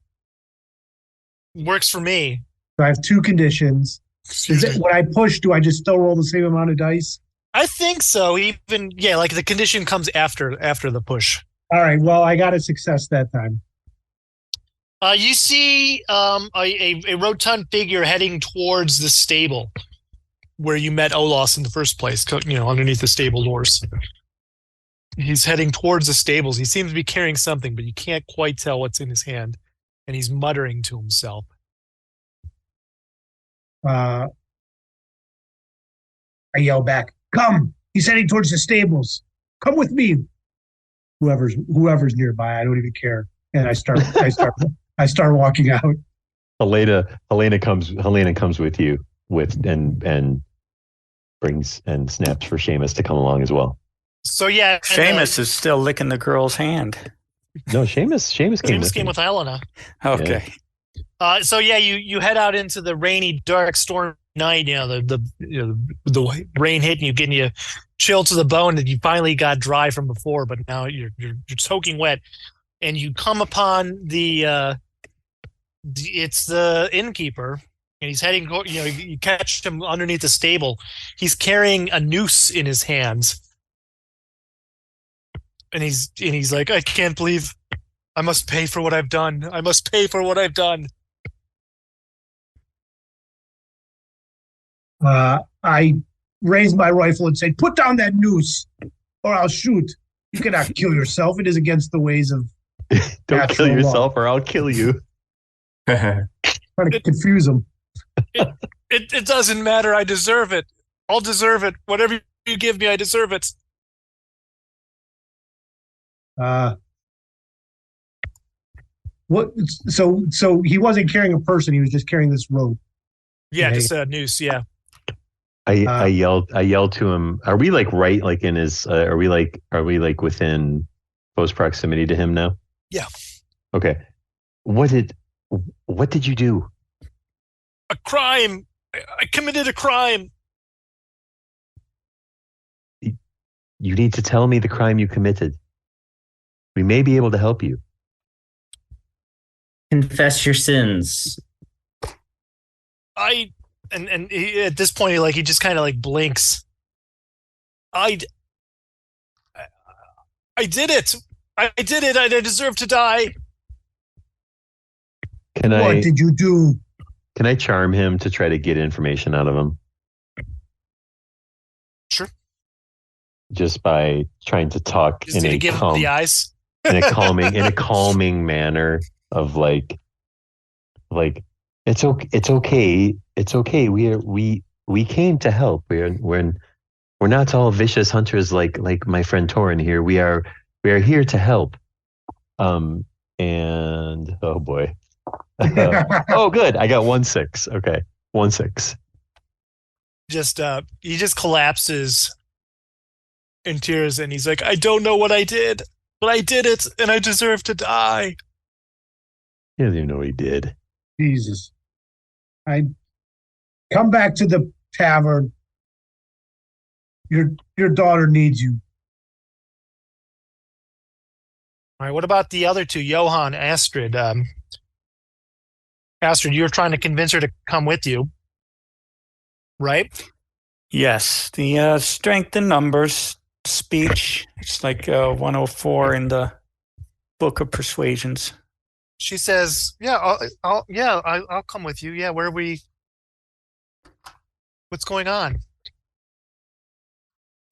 Works for me. So I have two conditions. When I push, do I just still roll the same amount of dice? I think so. Even the condition comes after the push. All right. Well, I got a success that time. You see a rotund figure heading towards the stable where you met Olos in the first place. Underneath the stable doors. He's heading towards the stables. He seems to be carrying something, but you can't quite tell what's in his hand, and he's muttering to himself. I yell back, "Come!" He's heading towards the stables. Come with me. Whoever's nearby, I don't even care. And I start walking out. Helena comes with you and brings and snaps for Seamus to come along as well. So yeah, Seamus is still licking the girl's hand. No, Seamus came with Helena. Okay. Yeah. So yeah, you head out into the rainy, dark, stormy night. The rain hitting you, getting you chilled to the bone, that you finally got dry from before, but now you're soaking wet, and you come upon it's the innkeeper, and he's heading. You catch him underneath the stable. He's carrying a noose in his hands, and he's like, "I can't believe I must pay for what I've done. I must pay for what I've done." I raised my rifle and said, "Put down that noose, or I'll shoot. You cannot kill yourself. It is against the ways of Don't kill yourself, or I'll kill you." Trying to confuse him. It doesn't matter. I deserve it. I'll deserve it. Whatever you give me, I deserve it. What? So he wasn't carrying a person. He was just carrying this rope. Yeah, just a noose. Yeah. I yelled to him. Are we right in his? Are we within close proximity to him now? Yeah. Okay. What did you do? A crime. I committed a crime. You need to tell me the crime you committed. We may be able to help you. Confess your sins. And he, at this point, he just kind of like blinks. I did it. I did it. I deserve to die. What did you do? Can I charm him to try to get information out of him? Sure. Just by trying to talk Just in a give him the eyes. in a calming manner of like it's okay. It's okay. We came to help. We're not all vicious hunters like my friend Torin here. We are here to help. And oh boy. Oh good. I got 1-6. Okay. 1-6. He just collapses in tears and he's like, I don't know what I did, but I did it and I deserve to die. He doesn't even know what he did. Jesus. I come back to the tavern. Your daughter needs you. All right, what about the other two, Johan, Astrid? Astrid, you were trying to convince her to come with you, right? Yes, the strength in numbers speech. It's like 104 in the Book of Persuasions. She says, "Yeah, I'll come with you. Yeah, what's going on?"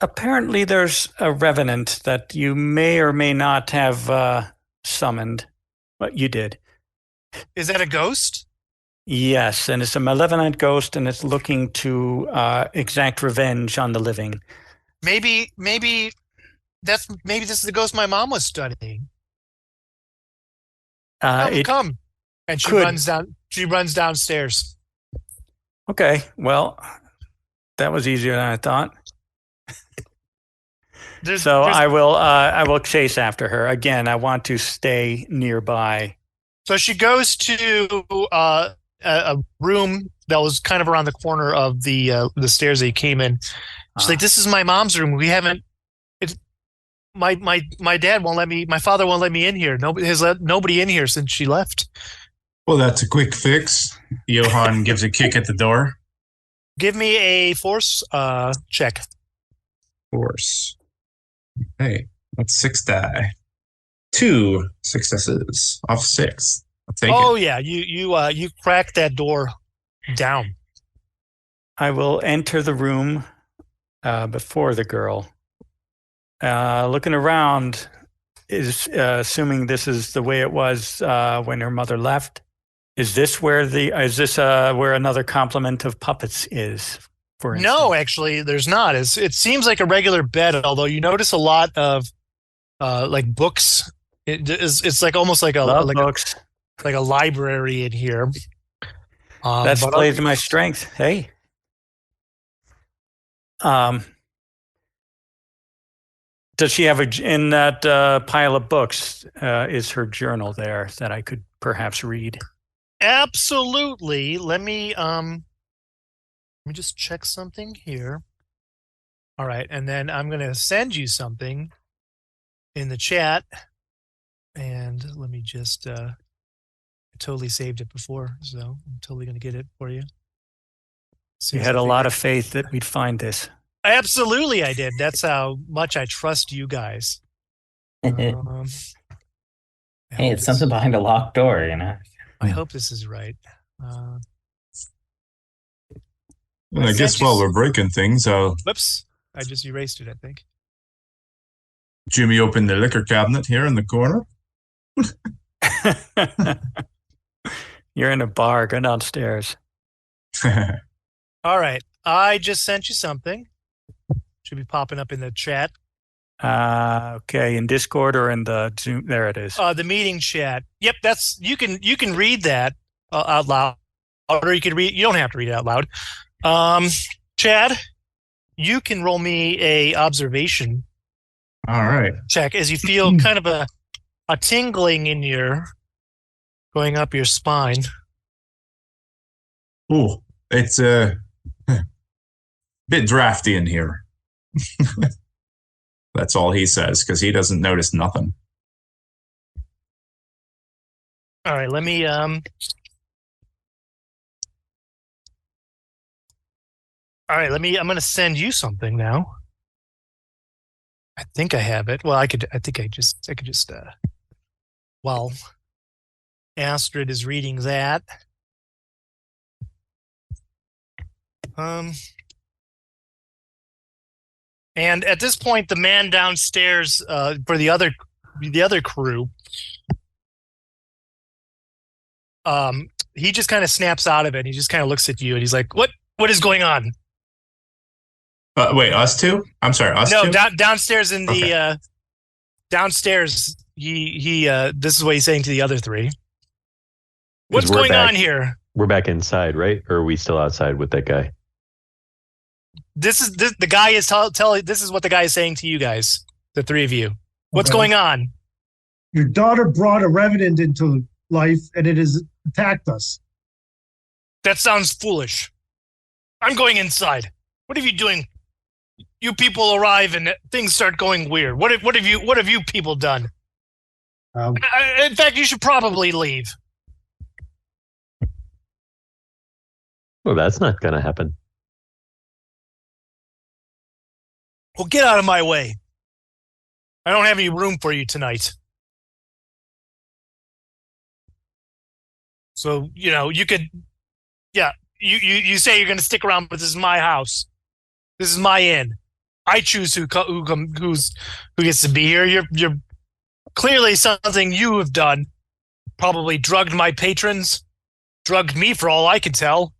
Apparently, there's a revenant that you may or may not have summoned, but you did. Is that a ghost? Yes, and it's a malevolent ghost, and it's looking to exact revenge on the living. Maybe this is the ghost my mom was studying. Come, and she runs down. She runs downstairs. Okay, well, that was easier than I thought. I will chase after her again. I want to stay nearby. So she goes to a room that was kind of around the corner of the stairs that he came in. She's like, "This is my mom's room. We haven't. My dad won't let me. My father won't let me in here. Nobody has let nobody in here since she left." Well, that's a quick fix. Johan gives a kick at the door. Give me a force check. Force. Hey, that's 6 die. 2 successes off 6. I'll take it. Yeah, you crack that door down. I will enter the room before the girl. Looking around, is assuming this is the way it was when her mother left. Is this where where another complement of puppets is? For instance? No, actually, there's not. It seems like a regular bed, although you notice a lot of like books. It's like almost like books. Like a library in here. That plays to my strength. Hey. Does she have in that pile of books? Is her journal there that I could perhaps read? Absolutely. Let me just check something here. All right, and then I'm going to send you something in the chat. And let me just I totally saved it before, so I'm totally going to get it for you. You had a lot of faith that we'd find this. Absolutely, I did. That's how much I trust you guys. Hey, it's something behind a locked door, you know. I hope this is right. I guess while we're breaking things, whoops, I just erased it, I think. Jimmy opened the liquor cabinet here in the corner. You're in a bar. Go downstairs. All right. I just sent you something. Should be popping up in the chat. Okay, in Discord or in the Zoom. There it is. The meeting chat. Yep, that's you can read that out loud, or you can read. You don't have to read it out loud. Chad, you can roll me a observation. All right. Check as you feel kind of a tingling in going up your spine. Ooh, It's a bit drafty in here. That's all he says, because he doesn't notice nothing. All right, let me I'm going to send you something now. I think I have it. Well, I could just while Astrid is reading that. And at this point, the man downstairs for the other crew, he just kind of snaps out of it. He just kind of looks at you, and he's like, "What is going on?" Wait, us two? I'm sorry, us two? No, downstairs in the downstairs. He this is what he's saying to the other three. What's going on here? We're back inside, right? Or are we still outside with that guy? The guy is telling. This is what the guy is saying to you guys, the three of you. What's going on? Your daughter brought a revenant into life, and it has attacked us. That sounds foolish. I'm going inside. What are you doing? You people arrive and things start going weird. What have you people done? In fact, you should probably leave. Well, that's not going to happen. Well, get out of my way. I don't have any room for you tonight. So, you could, you say you're going to stick around, but this is my house. This is my inn. I choose who gets to be here. You're clearly something you have done. Probably drugged my patrons, drugged me for all I can tell.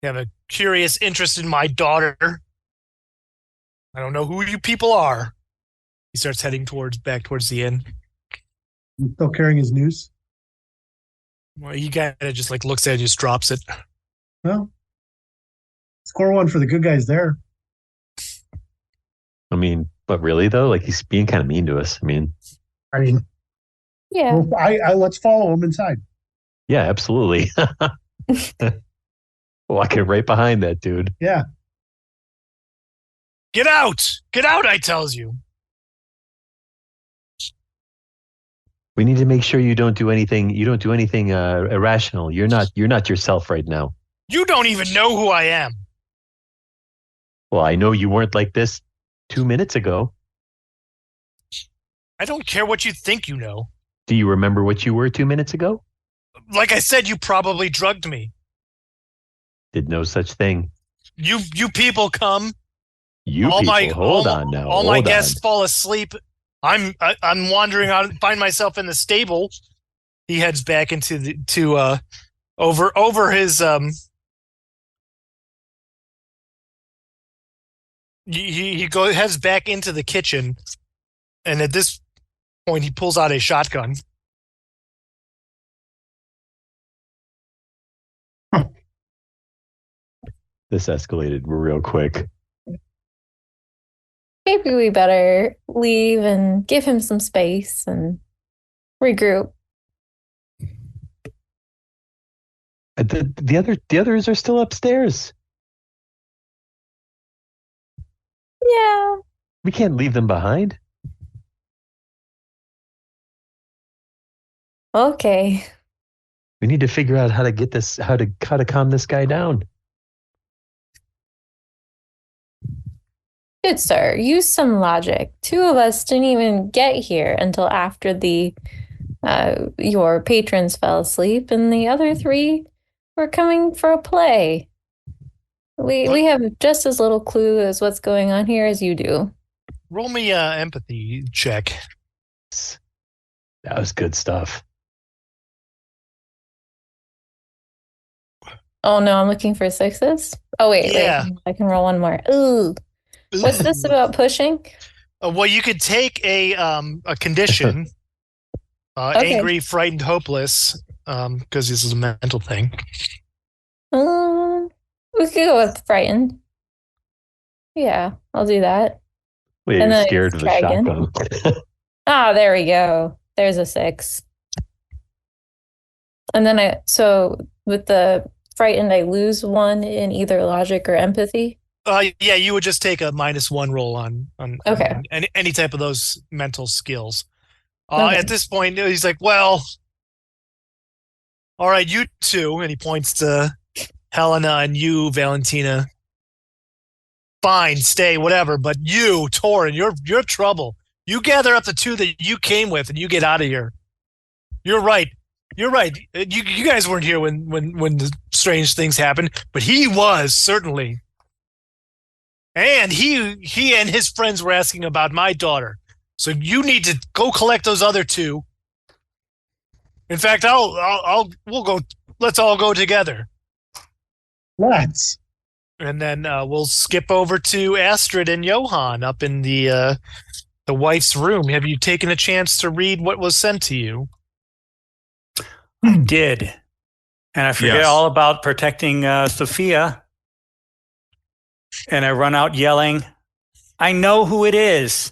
You have a curious interest in my daughter. I don't know who you people are. He starts heading back towards the inn. He's still carrying his noose? Well, he kind of just looks at it and just drops it. Well, score one for the good guys there. I mean, but really though, he's being kind of mean to us. Yeah. Well, I let's follow him inside. Yeah, absolutely. Walking right behind that dude. Yeah. Get out! Get out! I tells you. We need to make sure you don't do anything. You don't do anything irrational. You're not yourself right now. You don't even know who I am. Well, I know you weren't like this 2 minutes ago. I don't care what you think you know. Do you remember what you were 2 minutes ago? Like I said, you probably drugged me. Did no such thing. You people come. Hold on now. All my guests fall asleep. I'm wandering out, find myself in the stable. He heads back into over his he heads back into the kitchen, and at this point he pulls out a shotgun. This escalated real quick. Maybe we better leave and give him some space and regroup. The others are still upstairs. Yeah. We can't leave them behind. Okay. We need to figure out how to calm this guy down. Good sir, use some logic. Two of us didn't even get here until after your patrons fell asleep, and the other three were coming for a play. We have just as little clue as what's going on here as you do. Roll me a empathy check. That was good stuff. Oh no, I'm looking for sixes. Oh wait, I can roll one more. Ooh. What's this about pushing? Well, you could take a condition, Okay. angry, frightened, hopeless, because this is a mental thing. We could go with frightened. Yeah, I'll do that. Well, And you're then scared of the dragon. shotgun. Ah, there we go. There's a 6. And then With the frightened, I lose 1 in either logic or empathy. Yeah, you would just take a -1 roll on Okay. any type of those mental skills. Okay. At this point, he's like, well, all right, you two, and he points to Helena and you, Valentina. Fine, stay, whatever. But you, Torin, you're trouble. You gather up the 2 that you came with, and you get out of here. You're right. You're right. You guys weren't here when the strange things happened, but he was, certainly. And he and his friends were asking about my daughter. So you need to go collect those other 2. In fact, we'll go. Let's all go together. Let's. And then we'll skip over to Astrid and Johan up in the wife's room. Have you taken a chance to read what was sent to you? I did. And I forget all about protecting Sophia. And I run out yelling, I know who it is.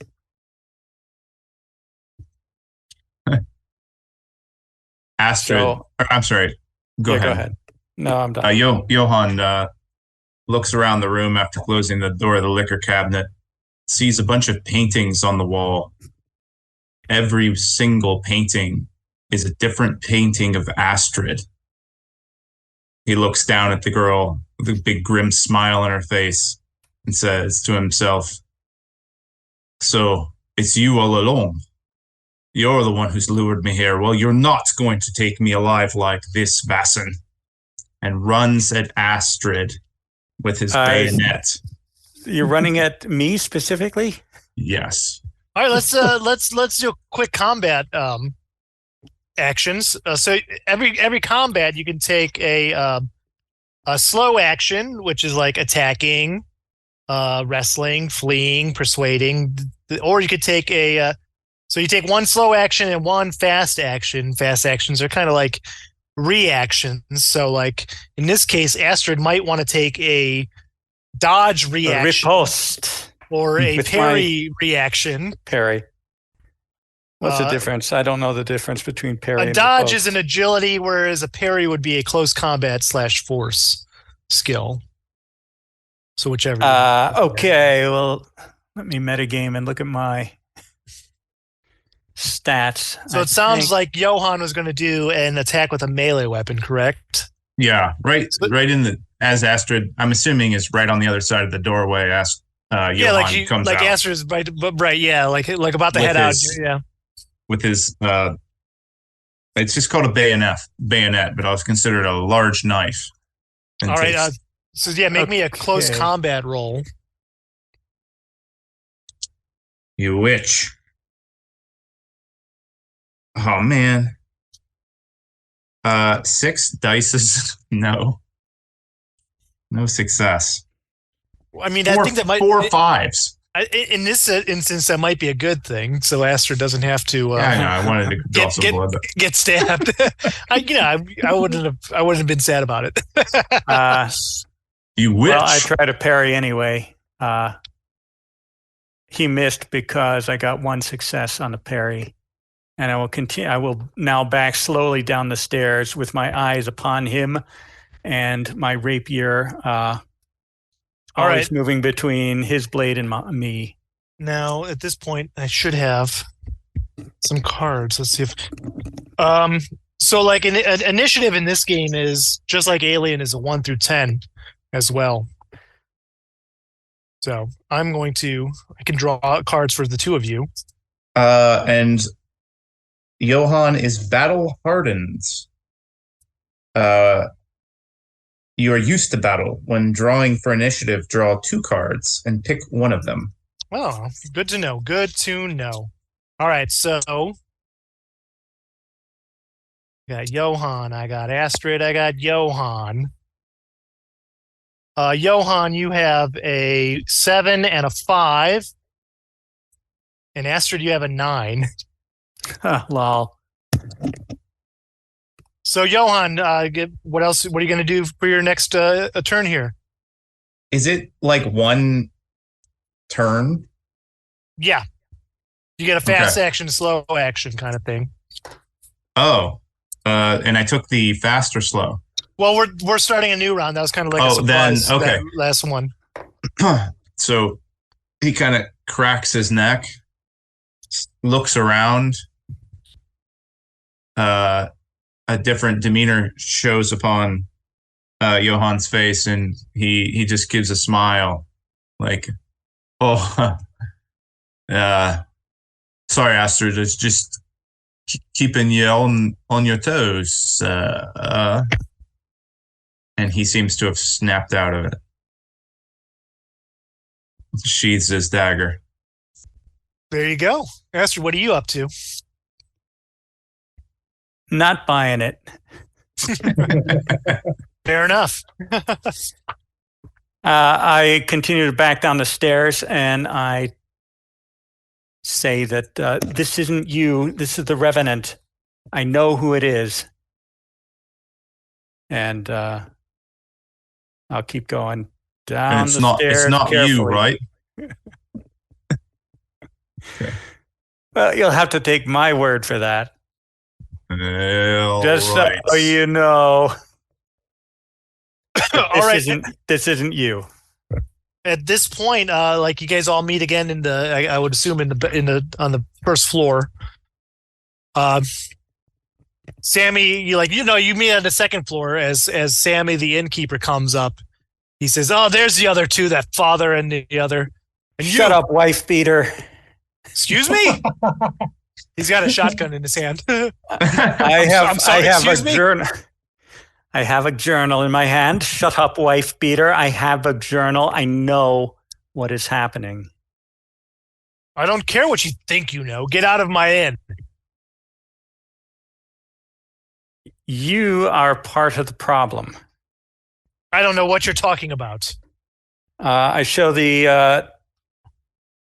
Astrid, I'm sorry. Go ahead. No, I'm done. Johan looks around the room after closing the door of the liquor cabinet, sees a bunch of paintings on the wall. Every single painting is a different painting of Astrid. He looks down at the girl with a big grim smile on her face and says to himself, so it's you all along. You're the one who's lured me here. Well, you're not going to take me alive like this, Vaesen. And runs at Astrid with his bayonet. You're running at me specifically? Yes. All right, let's do quick combat actions. So every combat you can take a slow action, which is like attacking, wrestling, fleeing, persuading, or you could take so you take 1 slow action and 1 fast action. Fast actions are kind of like reactions. So like in this case, Astrid might want to take a dodge reaction, a riposte, or a parry reaction. Parry. What's the difference? I don't know the difference between parry and dodge riposte. is an agility, whereas a parry would be a close combat / force skill. So whichever. Okay, well, let me metagame and look at my stats. So it sounds like Johan was going to do an attack with a melee weapon, correct? Yeah, right as Astrid, I'm assuming, is right on the other side of the doorway as Johan comes out. Astrid's right, yeah, like about to head out. Yeah. With his it's just called a bayonet, but I was considered a large knife. All right, so yeah, make me a close combat roll. You witch. Oh man. 6 dices. No success. I mean, I think that might 4 5s. In this instance, that might be a good thing. So Astrid doesn't have to. I know. I wanted to draw some blood. Get stabbed. I wouldn't have been sad about it. You witch. Well, I try to parry anyway. He missed because I got 1 success on the parry. And I will continue. I will now back slowly down the stairs with my eyes upon him and my rapier always moving between his blade and me. Now, at this point, I should have some cards. Let's see if... So, like, an initiative in this game is, just like Alien, is a 1 through 10 as well. So, I can draw cards for the 2 of you. And Johan is battle hardened. You are used to battle. When drawing for initiative, draw 2 cards and pick one of them. Oh, good to know. Good to know. All right, so I got Johan, I got Astrid, I got Johan. Johan, you have a 7 and a 5. And Astrid, you have a 9. Lol. So, Johan, what else? What are you going to do for your next turn here? Is it like 1 turn? Yeah. You get a fast action, slow action kind of thing. Oh. And I took the fast or slow? Well, we're starting a new round. That was kind of like a surprise. Then, okay. That last one. So he kind of cracks his neck, looks around. A different demeanor shows upon Johann's face, and he just gives a smile, like, "Oh, sorry, Astrid. It's just keeping you on your toes." And he seems to have snapped out of it. Sheathes his dagger. There you go. Astrid, what are you up to? Not buying it. Fair enough. I continue to back down the stairs, and I say that this isn't you. This is the Revenant. I know who it is. And I'll keep going down the stairs. It's not carefully. you, right? Okay. Well, you'll have to take my word for that. Just right. so you know. All right. This isn't you. At this point, like you guys all meet again in the, I would assume on the first floor. Sammy, you meet on the second floor as Sammy the innkeeper comes up. He says, "Oh, there's the other two, that father and the other." And Shut up, wife beater. Excuse me? He's got a shotgun in his hand. I have a journal in my hand. Shut up, wife beater. I have a journal. I know what is happening. I don't care what you think you know. Get out of my inn. You are part of the problem. I don't know what you're talking about. I show the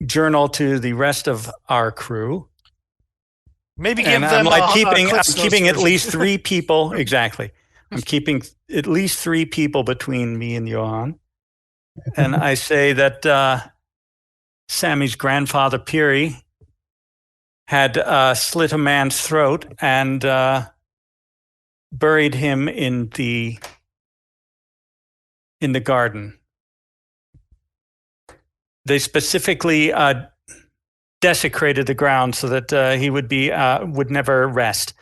journal to the rest of our crew. Maybe give and them. I'm keeping at least 3 people. Exactly. I'm keeping at least 3 people between me and Johann. And I say that Sammy's grandfather, Piri, had slit a man's throat and buried him in the garden. They specifically desecrated the ground so that he would never rest.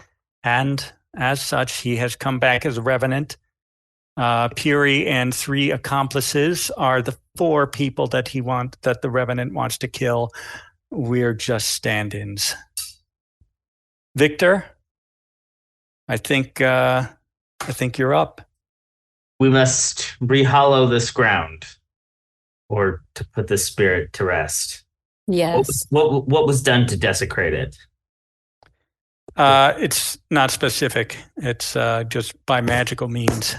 And as such, he has come back as a revenant. Puri and 3 accomplices are the 4 people that the revenant wants to kill. We're just stand-ins. Victor, I think you're up. We must rehollow this ground, or to put the spirit to rest. Yes. What was done to desecrate it? It's not specific. It's just by magical means.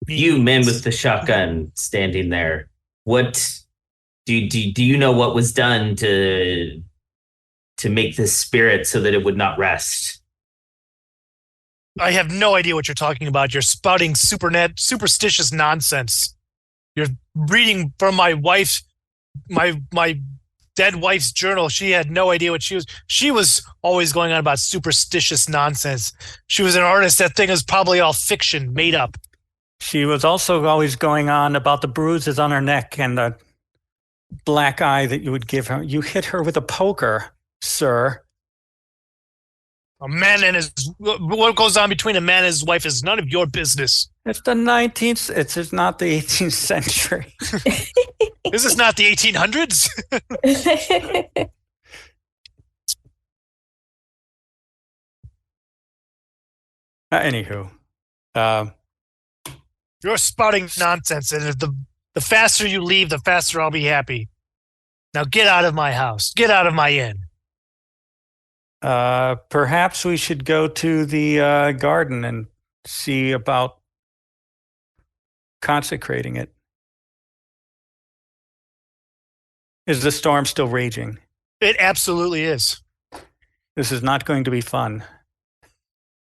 You men with the shotgun standing there, what do you know what was done to make this spirit so that it would not rest? I have no idea what you're talking about. You're spouting superstitious nonsense. You're reading from my wife's, my dead wife's journal. She had no idea what she was always going on about superstitious nonsense. She was an artist. That thing is probably all fiction, made up. She was also always going on about the bruises on her neck and the black eye that you would give her. You hit her with a poker, sir. A man and what goes on between a man and his wife is none of your business. It's the 19th. It's not the 18th century. This is not the 1800s. Anywho, you're spouting nonsense, and if the faster you leave, the faster I'll be happy. Now get out of my house. Get out of my inn. Perhaps we should go to the garden and see about consecrating it. Is the storm still raging? It absolutely is. This is not going to be fun.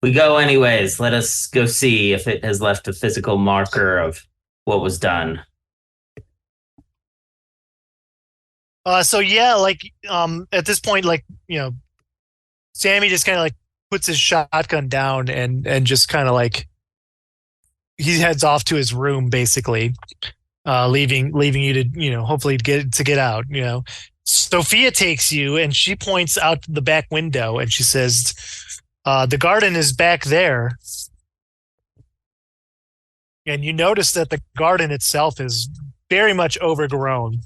We go anyways. Let us go see if it has left a physical marker of what was done. So yeah, at this point, Sammy just kind of puts his shotgun down and just kind of he heads off to his room, basically, leaving you to hopefully get out. Sophia takes you and she points out the back window and she says, "The garden is back there." And you notice that the garden itself is very much overgrown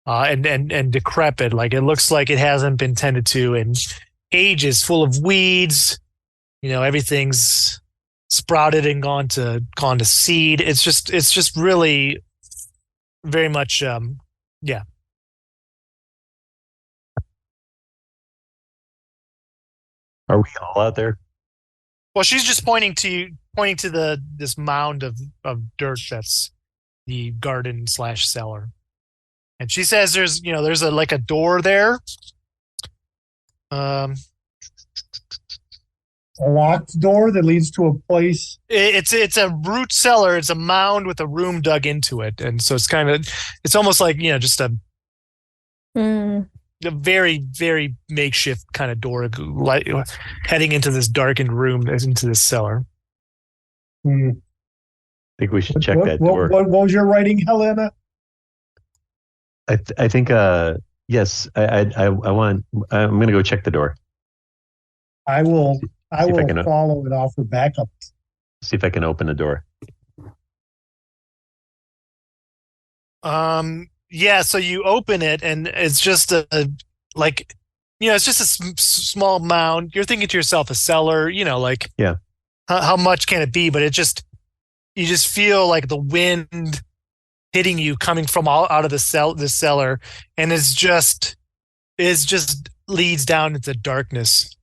and decrepit. Like, it looks like it hasn't been tended to in ages, full of weeds. Everything's sprouted and gone to seed. It's just really very much yeah. Are we all out there? Well, she's just pointing to this mound of dirt that's the garden / cellar. And she says there's a door there. A locked door that leads to a place. It's a root cellar. It's a mound with a room dug into it, and so it's almost like just a very, very makeshift kind of door, heading into this darkened room, into this cellar. I think we should check that door. What was your writing, Helena? I think yes. I'm going to go check the door. I will follow and offer backup. See if I can open the door. Yeah, so you open it and it's just it's just a small mound. You're thinking to yourself, a cellar, yeah. How much can it be? But you just feel like the wind hitting you coming from all out of the cellar, and it just leads down into darkness.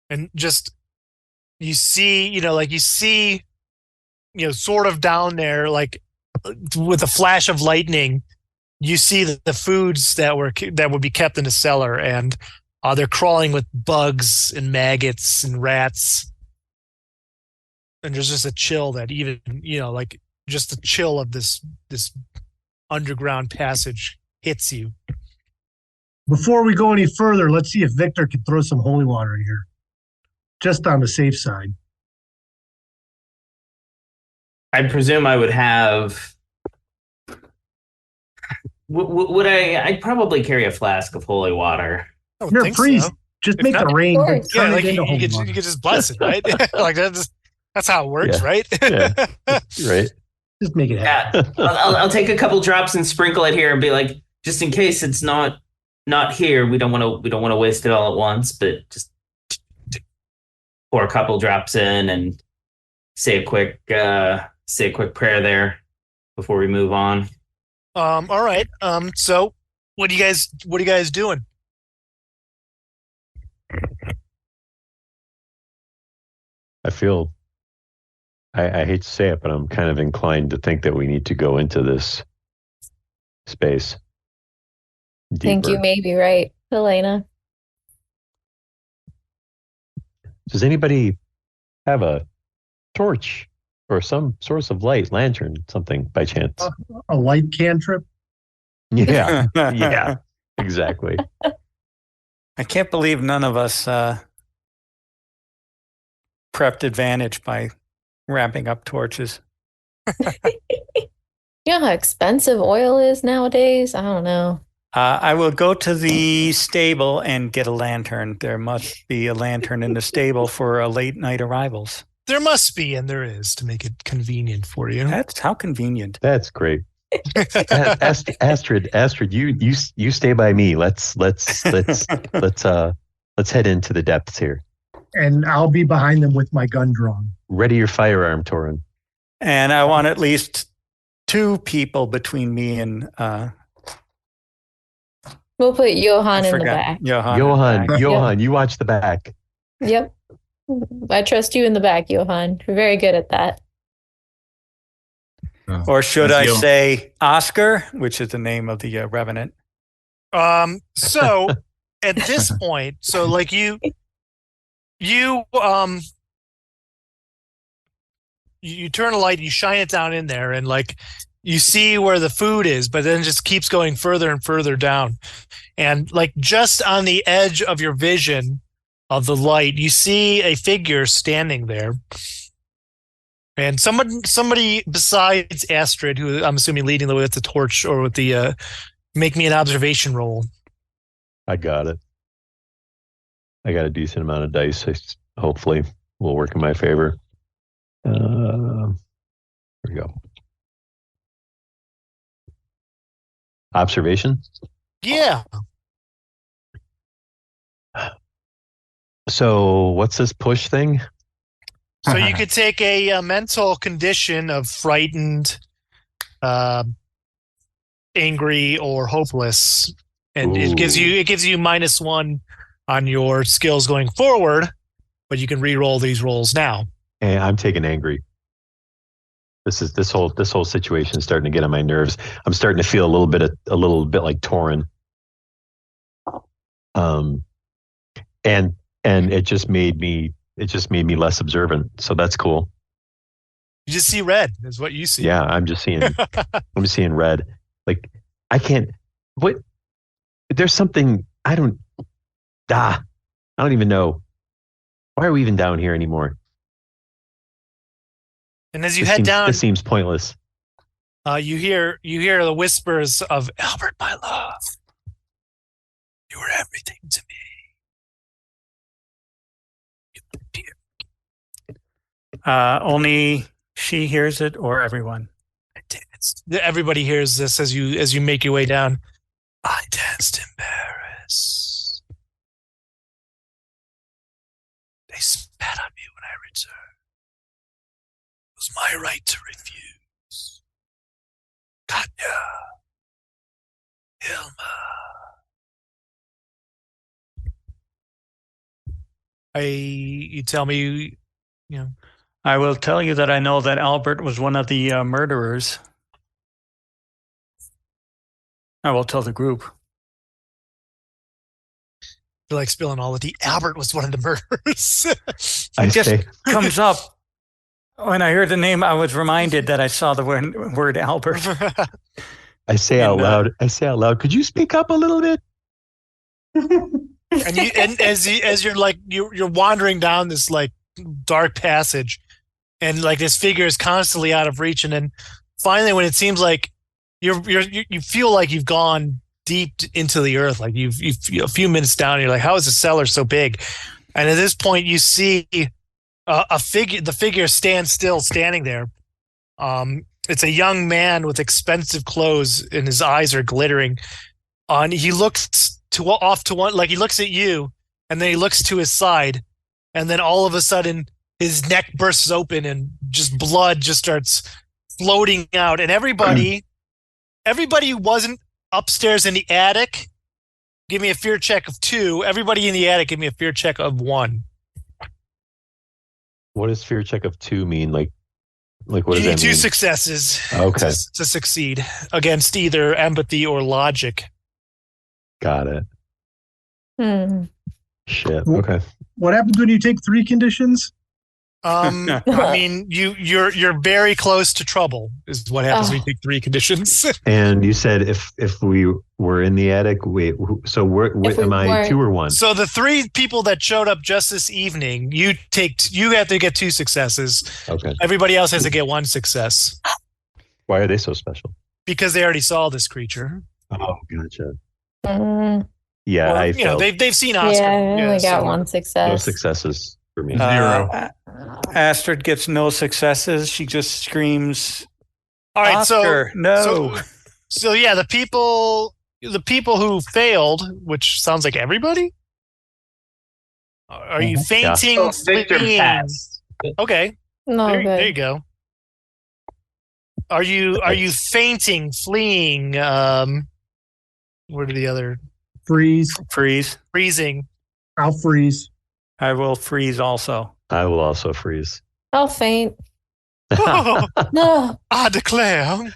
And just you see sort of down there, like with a flash of lightning, you see the foods that would be kept in the cellar, and they're crawling with bugs and maggots and rats. And there's just a chill that even just the chill of this underground passage hits you. Before we go any further, let's see if Victor can throw some holy water in here, just on the safe side. I presume I would have. Would I? I'd probably carry a flask of holy water. You're a priest. So. Just make the rain. Yeah, like you could just bless it, right? Like that's how it works, yeah. Right? Yeah. Right. Just make it happen. Yeah, I'll take a couple drops and sprinkle it here and be like, just in case it's not here, we don't want to waste it all at once, but just pour a couple drops in and say a quick prayer there before we move on. All right. So what are you guys doing? I feel, I hate to say it, but I'm kind of inclined to think that we need to go into this space deeper. I think you may be right, Helena. Does anybody have a torch or some source of light, lantern, something by chance? A light cantrip? Yeah, yeah, exactly. I can't believe none of us prepped advantage by wrapping up torches. You know how expensive oil is nowadays? I don't know. I will go to the stable and get a lantern. There must be a lantern in the stable for late night arrivals. There must be, and there is, to make it convenient for you. That's how convenient. That's great. Astrid, you stay by me. Let's head into the depths here. And I'll be behind them with my gun drawn. Ready your firearm, Torin. And I want at least 2 people between me and we'll put Johan in the back. Johan, you watch the back. Yep. I trust you in the back, Johan. You're very good at that. Or should I say Oscar, which is the name of the revenant? So at this point, so like you turn a light, you shine it down in there, and like you see where the food is, but then it just keeps going further and further down. And like just on the edge of your vision of the light, you see a figure standing there. And somebody besides Astrid, who I'm assuming leading the way with the torch or with the make me an observation roll. I got it. I got a decent amount of dice. Hopefully will work in my favor. Here we go. Observation? Yeah. So what's this push thing? So you could take a mental condition of frightened, angry, or hopeless, and it gives you -1 on your skills going forward, but you can re-roll these rolls now. And I'm taking angry. This whole situation is starting to get on my nerves. I'm starting to feel a little bit like Torin. And it just made me less observant. So that's cool. You just see red is what you see. Yeah, I'm just seeing red. Like I can't. What? There's something I don't even know. Why are we even down here anymore? And as you head down, this seems pointless. You hear the whispers of Albert, my love. You were everything to me. Only she hears it, or everyone. I danced. Everybody hears this as you make your way down. I danced in Paris. They spat on me when I returned. It was my right to refuse. Katya. Hilma. You tell me, you know. I will tell you that I know that Albert was one of the murderers. I will tell the group. You're like spilling all of the Albert was one of the murderers. It just comes up. When I heard the name, I was reminded that I saw the word Albert. I say out loud, could you speak up a little bit? and as you're like you're wandering down this like dark passage, and like this figure is constantly out of reach, and then finally when it seems like you feel like you've gone deep into the earth, like you've a few minutes down, and you're like, how is the cellar so big? And at this point you see the figure stands still, standing there. It's a young man with expensive clothes, and his eyes are glittering. He looks off to one, like he looks at you, and then he looks to his side, and then all of a sudden his neck bursts open and just blood just starts floating out. And everybody who wasn't upstairs in the attic, give me a fear check of 2. Everybody in the attic, give me a fear check of 1. What does fear check of 2 mean? Like what does that mean? You need 2 successes to succeed against either empathy or logic. Got it. Shit. Okay. What happens when you take 3 conditions? I mean, you're very close to trouble is what happens when you take 3 conditions. And you said if we were in the attic, wait, so am I 2 or 1? So the 3 people that showed up just this evening, you have to get 2 successes. Okay. Everybody else has to get 1 success. Why are they so special? Because they already saw this creature. Oh, gotcha. Yeah, well, they've seen Oscar. Yeah, I only got 1 success. No successes for me. 0. Astrid gets no successes. She just screams, all right, Oscar, no. So yeah, the people who failed, which sounds like everybody. Are you fainting? Oh, Victor fleeing? passed. Okay. No, There you go. Are you fainting, fleeing? What are the other? Freeze. Freezing. I'll freeze. I will freeze also. I will also freeze. I'll faint. Oh, No, I declare. what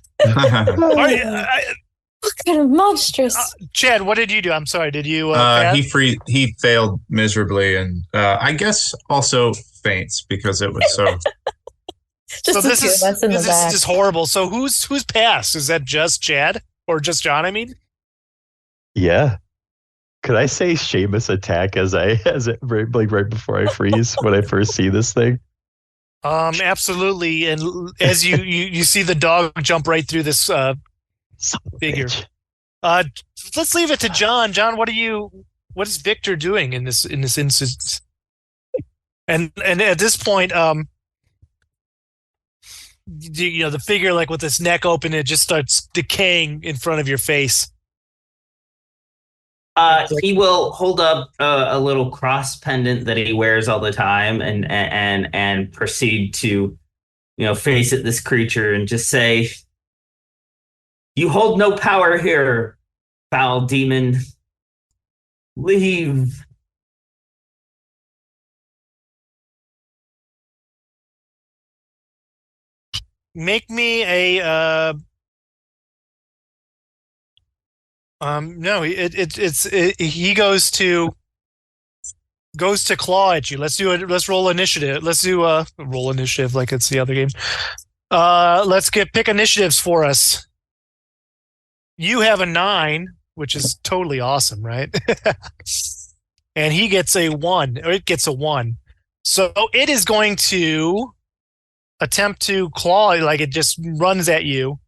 kind of monstrous? Chad, what did you do? I'm sorry. Did you? Pat? He failed miserably, and I guess also faints because it was so. So this is horrible. So who's passed? Is that just Chad or just John? I mean, yeah. Could I say Seamus attack as right before I freeze when I first see this thing? Absolutely. And as you see the dog jump right through this Son of a figure. bitch. Let's leave it to John. John, what is Victor doing in this instance? And at this point, the figure, like with its neck open, it just starts decaying in front of your face. He will hold up a little cross pendant that he wears all the time, and proceed to, face at this creature and just say, "You hold no power here, foul demon. Leave." Make me a no, he goes to claw at you. Let's roll initiative. Let's do roll initiative like it's the other game. Let's pick initiatives for us. You have a 9, which is totally awesome, right? And he gets a 1, or it gets a 1. So it is going to attempt to claw, like it just runs at you,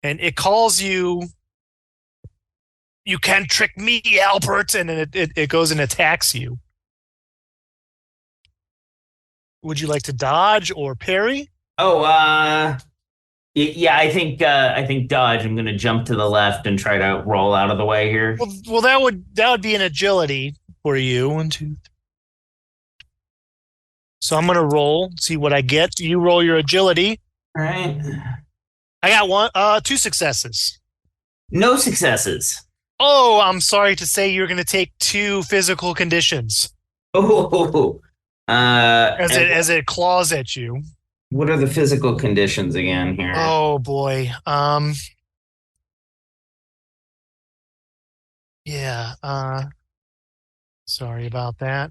and it calls you. You can't trick me, Albert, and then it goes and attacks you. Would you like to dodge or parry? Oh, yeah, I think dodge. I'm gonna jump to the left and try to roll out of the way here. Well, that would be an agility for you. 1, 2, 3. So I'm gonna roll, see what I get. You roll your agility. All right. I got 2 successes. No successes. Oh, I'm sorry to say you're gonna take 2 physical conditions. Oh, as it claws at you. What are the physical conditions again here? Oh boy. Yeah. Sorry about that.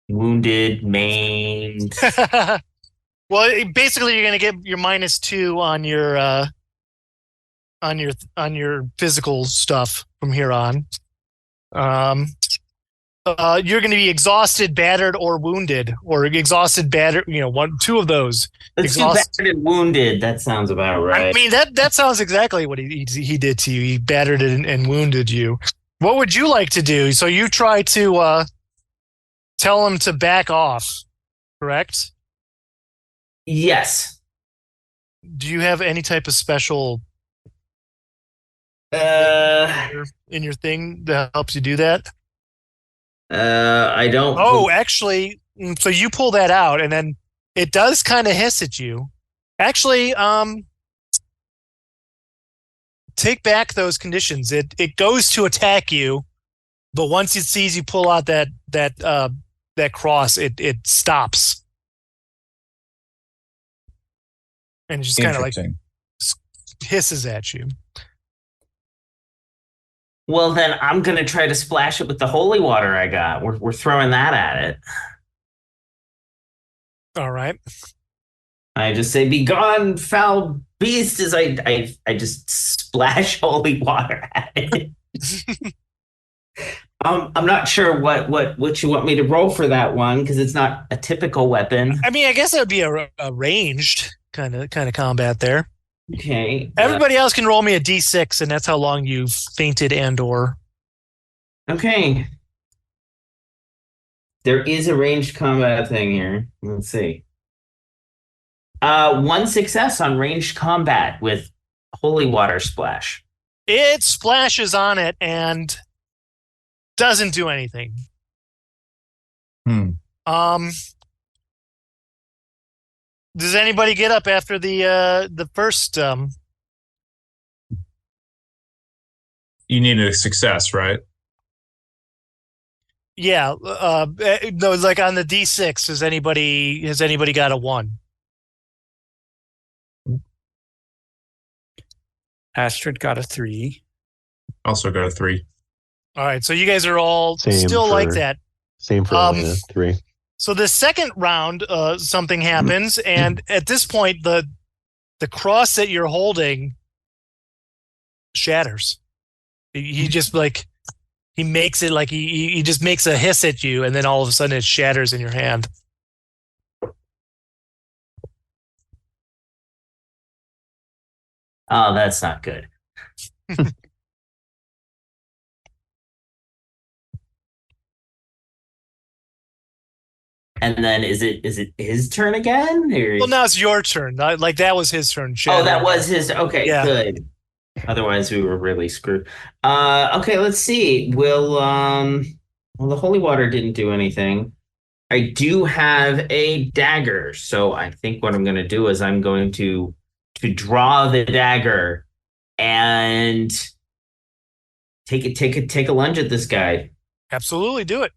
Wounded, maimed. Well, basically, you're gonna get your -2 on your physical stuff from here on. You're going to be exhausted, battered, or wounded, or exhausted, battered. 2 of those. Let's do battered and wounded. That sounds about right. I mean, that sounds exactly what he did to you. He battered and wounded you. What would you like to do? So you try to tell him to back off, correct? Yes. Do you have any type of special in your thing that helps you do that? I don't. Oh, actually, so you pull that out, and then it does kind of hiss at you. Actually, take back those conditions. It goes to attack you, but once it sees you pull out that cross, it stops, and it just kind of like hisses at you. Well, then I'm going to try to splash it with the holy water I got. We're throwing that at it. All right. I just say, "Be gone, foul beast," as I just splash holy water at it. I'm not sure what you want me to roll for that one, because it's not a typical weapon. I mean, I guess it would be a ranged kind of combat there. Okay. Everybody else can roll me a d6, and that's how long you've fainted and/or. Okay. There is a ranged combat thing here. Let's see. 1 success on ranged combat with holy water splash. It splashes on it and doesn't do anything. Does anybody get up after the first? You need a success, right? Yeah. No, like on the D6. Has anybody got a 1? Astrid got a 3. Also got a 3. All right. So you guys are all still like that. Same for Elena, 3. So the second round, something happens, and at this point, the cross that you're holding shatters. He just he makes it like he just makes a hiss at you, and then all of a sudden it shatters in your hand. Oh, that's not good. And then is it his turn again? Or... Well, now it's your turn. Like that was his turn. Oh, that was his. Okay, Yeah. good. Otherwise, we were really screwed. Okay, let's see. Well, the holy water didn't do anything. I do have a dagger, so I think what I'm going to do is I'm going to draw the dagger and take a lunge at this guy. Absolutely, do it.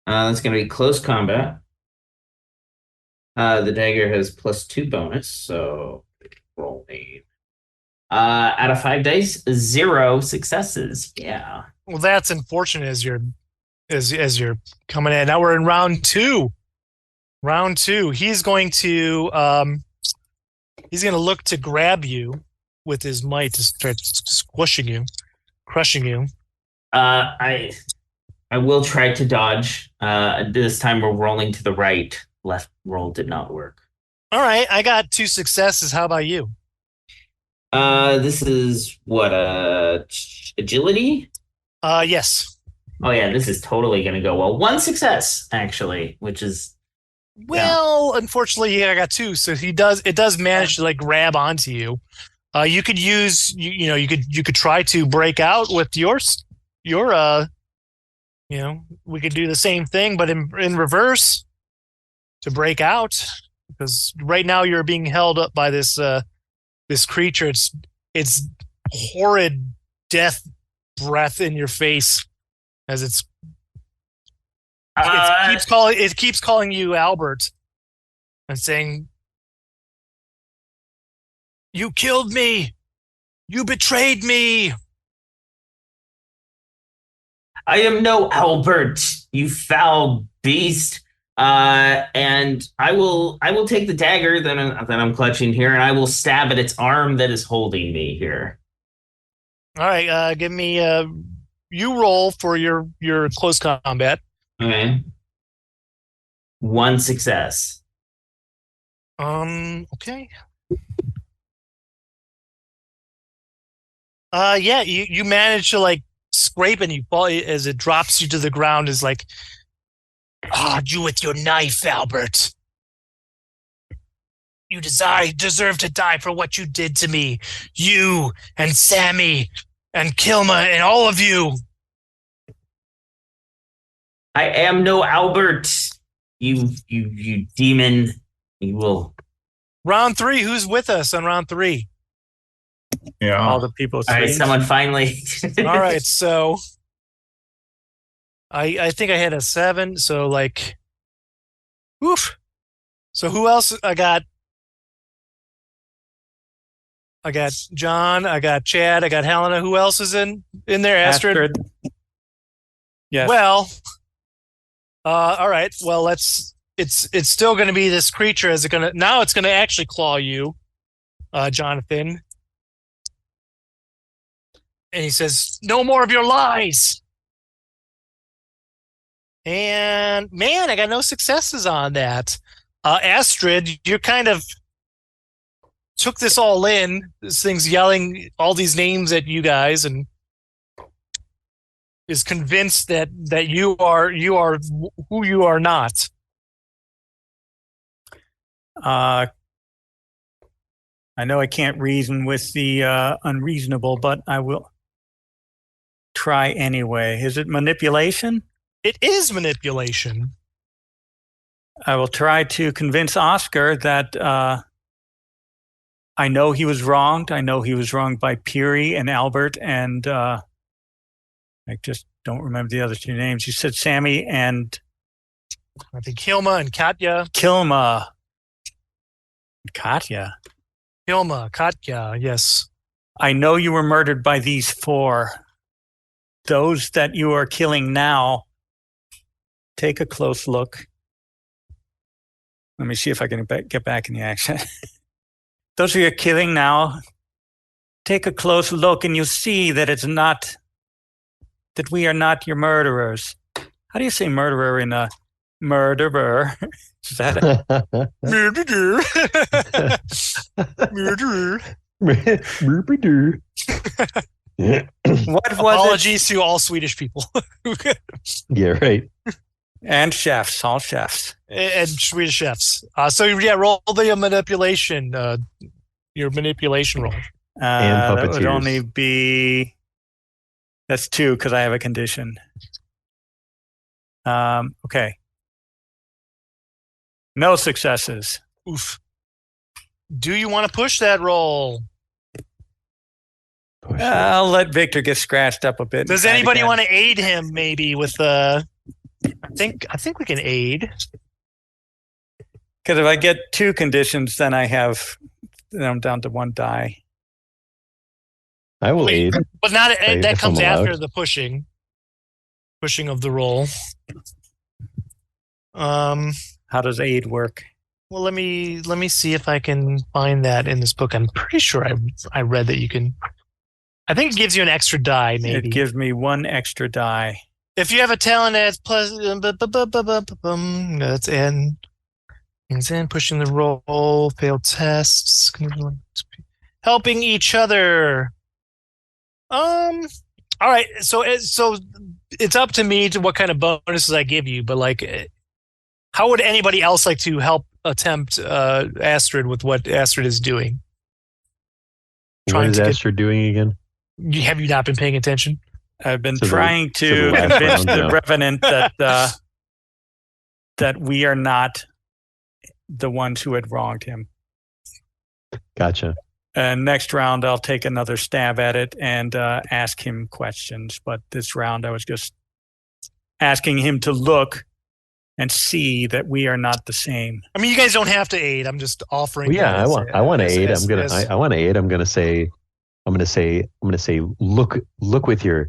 It's going to be close combat. The dagger has +2 bonus, so rolling. Out of 5 dice, 0 successes. Yeah. Well, that's unfortunate as you're coming in. Now we're in round 2. Round 2. He's going to look to grab you with his might to start squishing you, crushing you. I will try to dodge. This time we're rolling to the right. Left roll did not work. All right, I got 2 successes. How about you? This is what, agility? Yes. Oh yeah, this is totally gonna go well. 1 success, actually, which is well, unfortunately, I got 2, so it does manage to like grab onto you. You could use you could try to break out with your we could do the same thing, but in reverse to break out, because right now you're being held up by this creature. It's horrid death breath in your face as it keeps calling you Albert and saying, "You killed me. You betrayed me. I am no Albert, you foul beast." And I will take the dagger that I'm clutching here, and I will stab at its arm that is holding me here. All right, give me you roll for your close combat. Okay. 1 success. Okay. Yeah, you manage to like scrape and you fall as it drops you to the ground. Is like, you with your knife, Albert. You deserve to die for what you did to me. You and Sammy and Kilma and all of you. I am no Albert, you demon. You will. Round 3. Who's with us on round 3? Yeah. All the people. All right, someone finally. All right, so I think I had a 7. So like, oof. So who else? I got John. I got Chad. I got Helena. Who else is in there? Astrid. Yes. Well, all right. Well, it's still going to be this creature. It's going to actually claw you, Jonathan. And he says, "No more of your lies." And man, I got no successes on that. Astrid, you kind of took this all in. This thing's yelling all these names at you guys, and is convinced that you are who you are not. I know I can't reason with the unreasonable, but I will try anyway. Is it manipulation? It is manipulation. I will try to convince Oscar that I know he was wronged. I know he was wronged by Peary and Albert, and I just don't remember the other 2 names. You said Sammy and I think Kilma and Katya. Kilma. Katya. Kilma, Katya, yes. I know you were murdered by these 4. Those that you are killing now, take a close look. Let me see if I can get back in the action. Those who you're killing now, take a close look and you'll see that that we are not your murderers. How do you say murderer in a murderer? Is that it? Murderer. Murderer. Boop-a-doo. What was Apologies to all Swedish people Yeah, right. And chefs, all chefs. and Swedish chefs. So yeah, roll the manipulation. Your manipulation roll. And That would puppeteers. only be. That's 2 because I have a condition. Okay. No successes. Oof. Do you want to push that roll? Push it. I'll let Victor get scratched up a bit. Does anybody want to aid him? Maybe with I think we can aid. Because if I get 2 conditions, then I'm down to 1 die. I will aid. But not If that comes I'm allowed. after the pushing of the roll. How does aid work? Well, let me see if I can find that in this book. I'm pretty sure I read that you can. I think it gives you an extra die. Maybe It gives me 1 extra die. if you have a talent that's plus. That's in. Things in pushing the roll, failed tests, helping each other. All right, so it's up to me to what kind of bonuses I give you, but like, how would anybody else like to help attempt Astrid with what Astrid is doing? What is Astrid doing again? Have you not been paying attention? I've been To the- trying to to the last convince round, the no. Revenant that that we are not the ones who had wronged him. Gotcha. And next round, I'll take another stab at it and ask him questions. But this round, I was just asking him to look and see that we are not the same. I mean, you guys don't have to aid. I'm just offering. Well, yeah, that I want to as- aid. as- I want to aid. I'm gonna say, look with your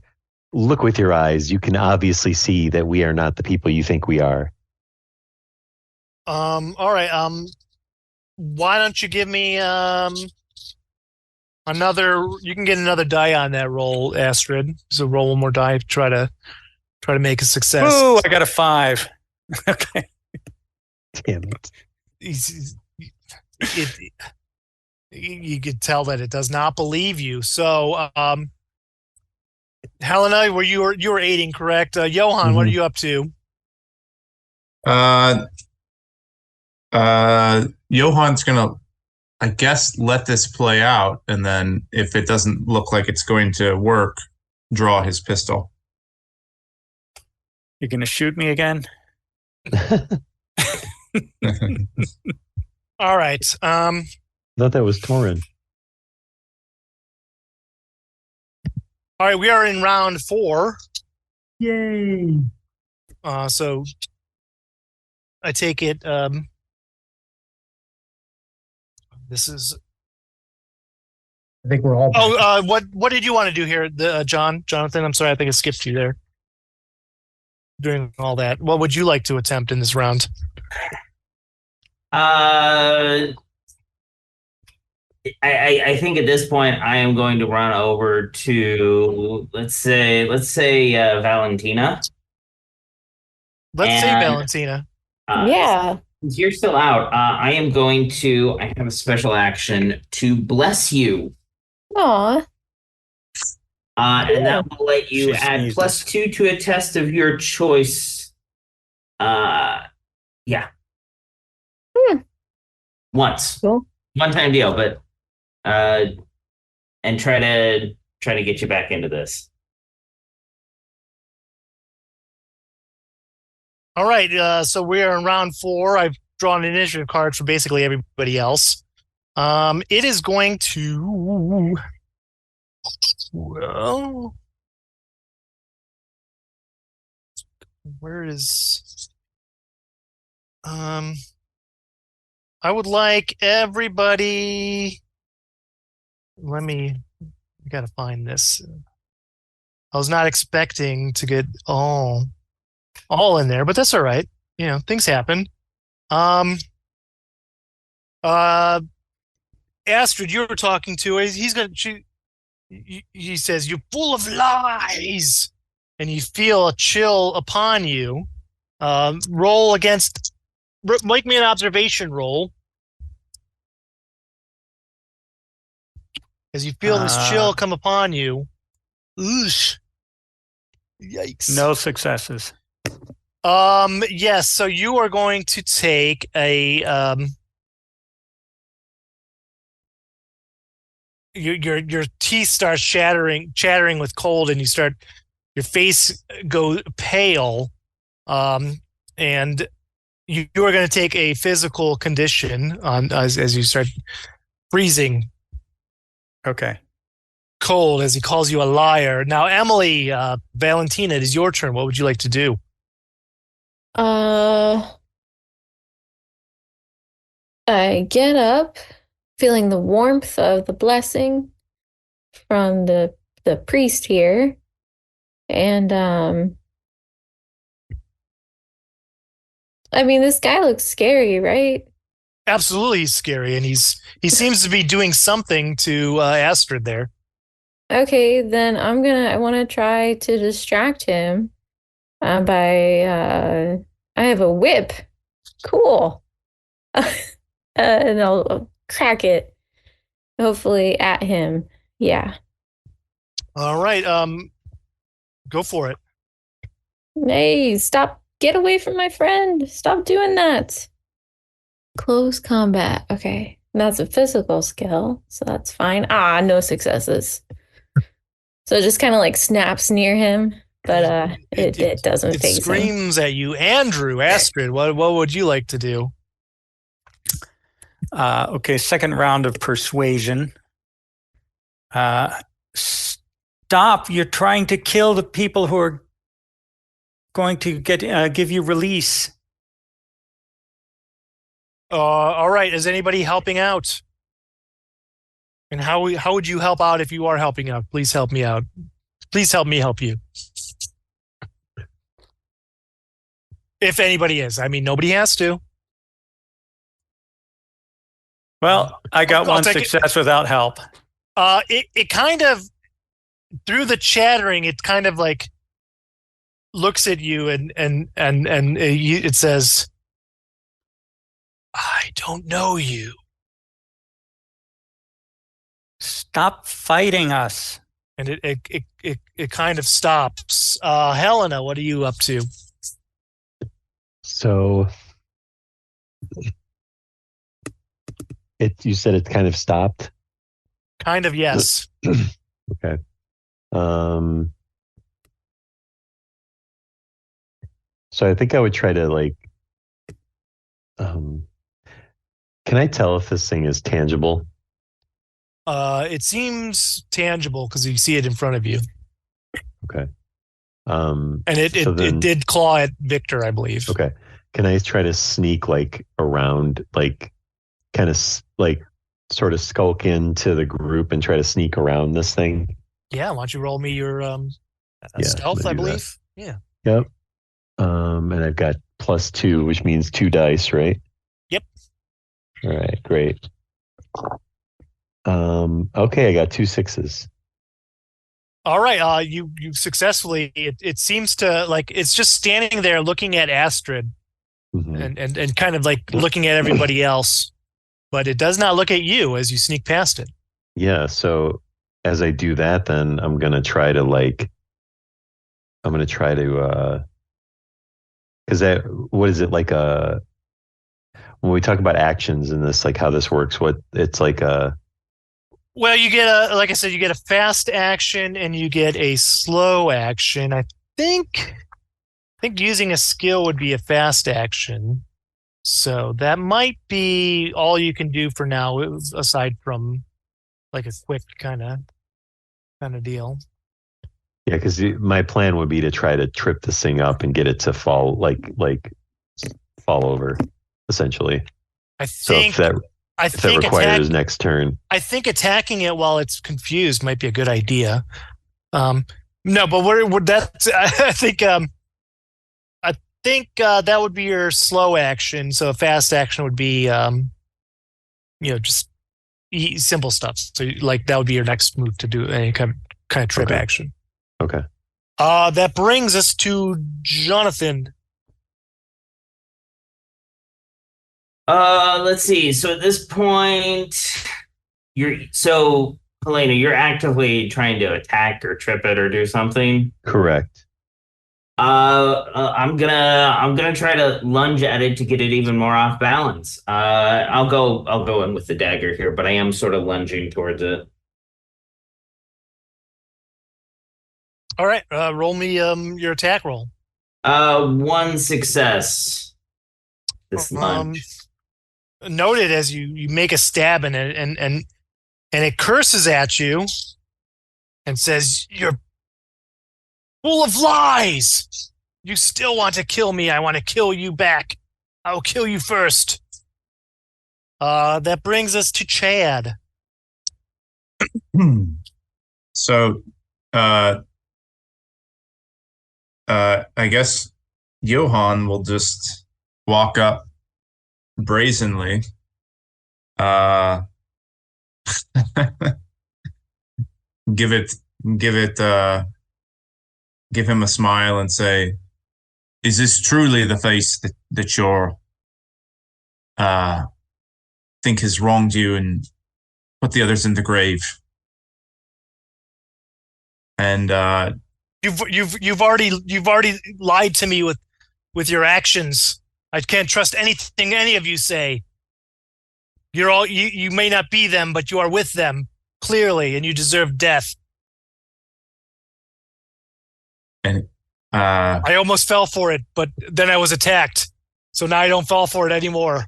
eyes. You can obviously see that we are not the people you think we are. All right. Why don't you give me another? You can get another die on that roll, Astrid. So roll 1 more die. Try to make a success. Oh, I got a 5. Okay. Damn it. You could tell that it does not believe you. So, Helena, you were aiding, correct? Johan, what are you up to? Johan's gonna, I guess, let this play out, and then if it doesn't look like it's going to work, draw his pistol. You're going to shoot me again? All right. Thought that was Torin. All right. We are in round 4. Yay! So I take it. This is. I think we're all. Oh, what did you want to do here, Jonathan? I'm sorry, I think I skipped you there. Doing all that, what would you like to attempt in this round? I think at this point I am going to run over to let's say Valentina. Let's say And- Valentina. Yeah. Since you're still out, I am going to. I have a special action to bless you, Aw. and that will let you She add sneezed. +2 to a test of your choice. Yeah. Once, Cool. one-time deal, but and try to get you back into this. All right, so we are in round 4. I've drawn an initiative card for basically everybody else. It is going to. Well, where is? I would like everybody. I gotta find this. I was not expecting to get all in there, but that's all right. You know, things happen. Astrid, you were talking to. He says, "You're full of lies," and you feel a chill upon you. Roll against. Make me an observation roll. as you feel this chill come upon you. Oosh. Yikes. No successes. Yes, so you are going to take a your teeth start chattering with cold, and your face go pale, and you are going to take a physical condition on as you start freezing. Okay. Cold as he calls you a liar. Now, Emily, Valentina, it is your turn. What would you like to do? I get up, feeling the warmth of the blessing from the priest here, and I mean, this guy looks scary, right? Absolutely, he's scary, and he seems to be doing something to Astrid there. Okay, then I want to try to distract him by I have a whip. Cool. And I'll crack it, hopefully at him. Yeah. All right, go for it. Hey, stop. Get away from my friend. Stop doing that. Close combat. Okay. That's a physical skill, so that's fine. No successes. So it just kind of like snaps near him, but it doesn't It phase him. screams at you. Andrew, Astrid, what would you like to do? Okay, second round of persuasion. Stop. You're trying to kill the people who are going to give you release. All right. Is anybody helping out? And how would you help out if you are helping out? Please help me out. Please help me help you. If anybody is. I mean, nobody has to. Well, I got I'll one take it. success without help. It kind of, through the chattering, it kind of like looks at you and it says, "I don't know you." Stop fighting us. And it kind of stops. Helena, what are you up to? So you said it kind of stopped? Kind of, yes. Okay. So I think I would try to like can I tell if this thing is tangible? It seems tangible because you see it in front of you. Okay. And it did claw at Victor, I believe. Okay. Can I try to sneak like around, like kind of like sort of skulk into the group and try to sneak around this thing? Yeah, why don't you roll me your stealth, I believe. That. Yeah. Yep. And I've got +2, which means 2 dice, right? Yep. All right, great. Okay, I got 2 6s. All right, you successfully. It seems to like it's just standing there looking at Astrid, and kind of like looking at everybody else, but it does not look at you as you sneak past it. Yeah. So as I do that, then I'm gonna try to because what is it like when we talk about actions in this, like how this works? What it's like a. Well, you get like I said, you get a fast action and you get a slow action. I think using a skill would be a fast action. So that might be all you can do for now, aside from like a quick kind of deal. Yeah, because my plan would be to try to trip this thing up and get it to fall fall over, essentially. If that requires next turn. I think attacking it while it's confused might be a good idea. No, but would that? I think that would be your slow action. So a fast action would be, just simple stuff. So like that would be your next move to do any kind of trip action. Okay. That brings us to Jonathan. Let's see. So at this point, Helena, you're actively trying to attack or trip it or do something. Correct. I'm gonna try to lunge at it to get it even more off balance. I'll go in with the dagger here, but I am sort of lunging towards it. All right, roll me your attack roll. One success. This lunge. Noted as you make a stab in it, and it curses at you and says, "You're full of lies. You still want to kill me. I want to kill you back. I will kill you first." That brings us to Chad. So, I guess Johann will just walk up brazenly. Give him a smile and say, "Is this truly the face that you're think has wronged you and put the others in the grave?" And You've already lied to me with your actions. I can't trust anything any of you say. You may not be them, but you are with them, clearly, and you deserve death. And I almost fell for it, but then I was attacked. So now I don't fall for it anymore.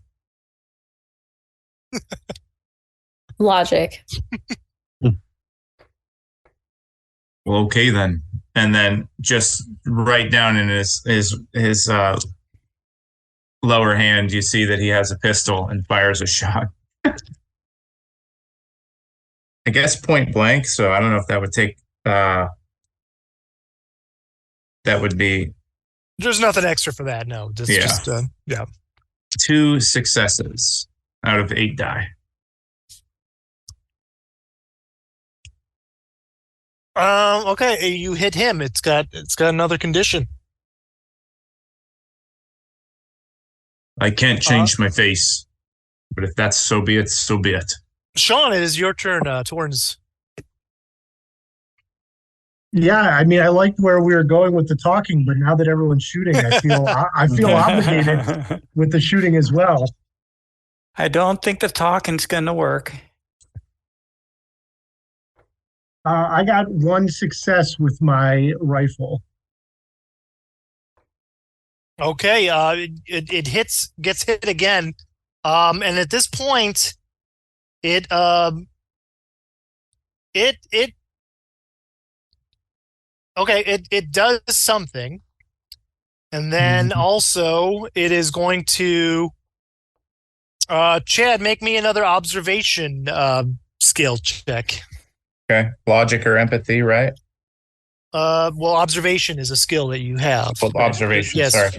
Logic. well, okay then. And then just right down in his lower hand, you see that he has a pistol and fires a shot. I guess point blank, so I don't know if that would take that would be There's nothing extra for that, no. Yeah. 2 successes out of 8 die. Okay, you hit him. It's got another condition. I can't change my face, but if that's so be it, so be it. Sean, it is your turn. Torrens. Yeah, I mean, I liked where we were going with the talking, but now that everyone's shooting, I feel obligated with the shooting as well. I don't think the talking's going to work. I got 1 success with my rifle. Okay, it gets hit again, and at this point, it does something, and then also it is going to. Chad, make me another observation skill check. Okay, logic or empathy, right? Well, observation is a skill that you have. Well, observation, Yes. sorry.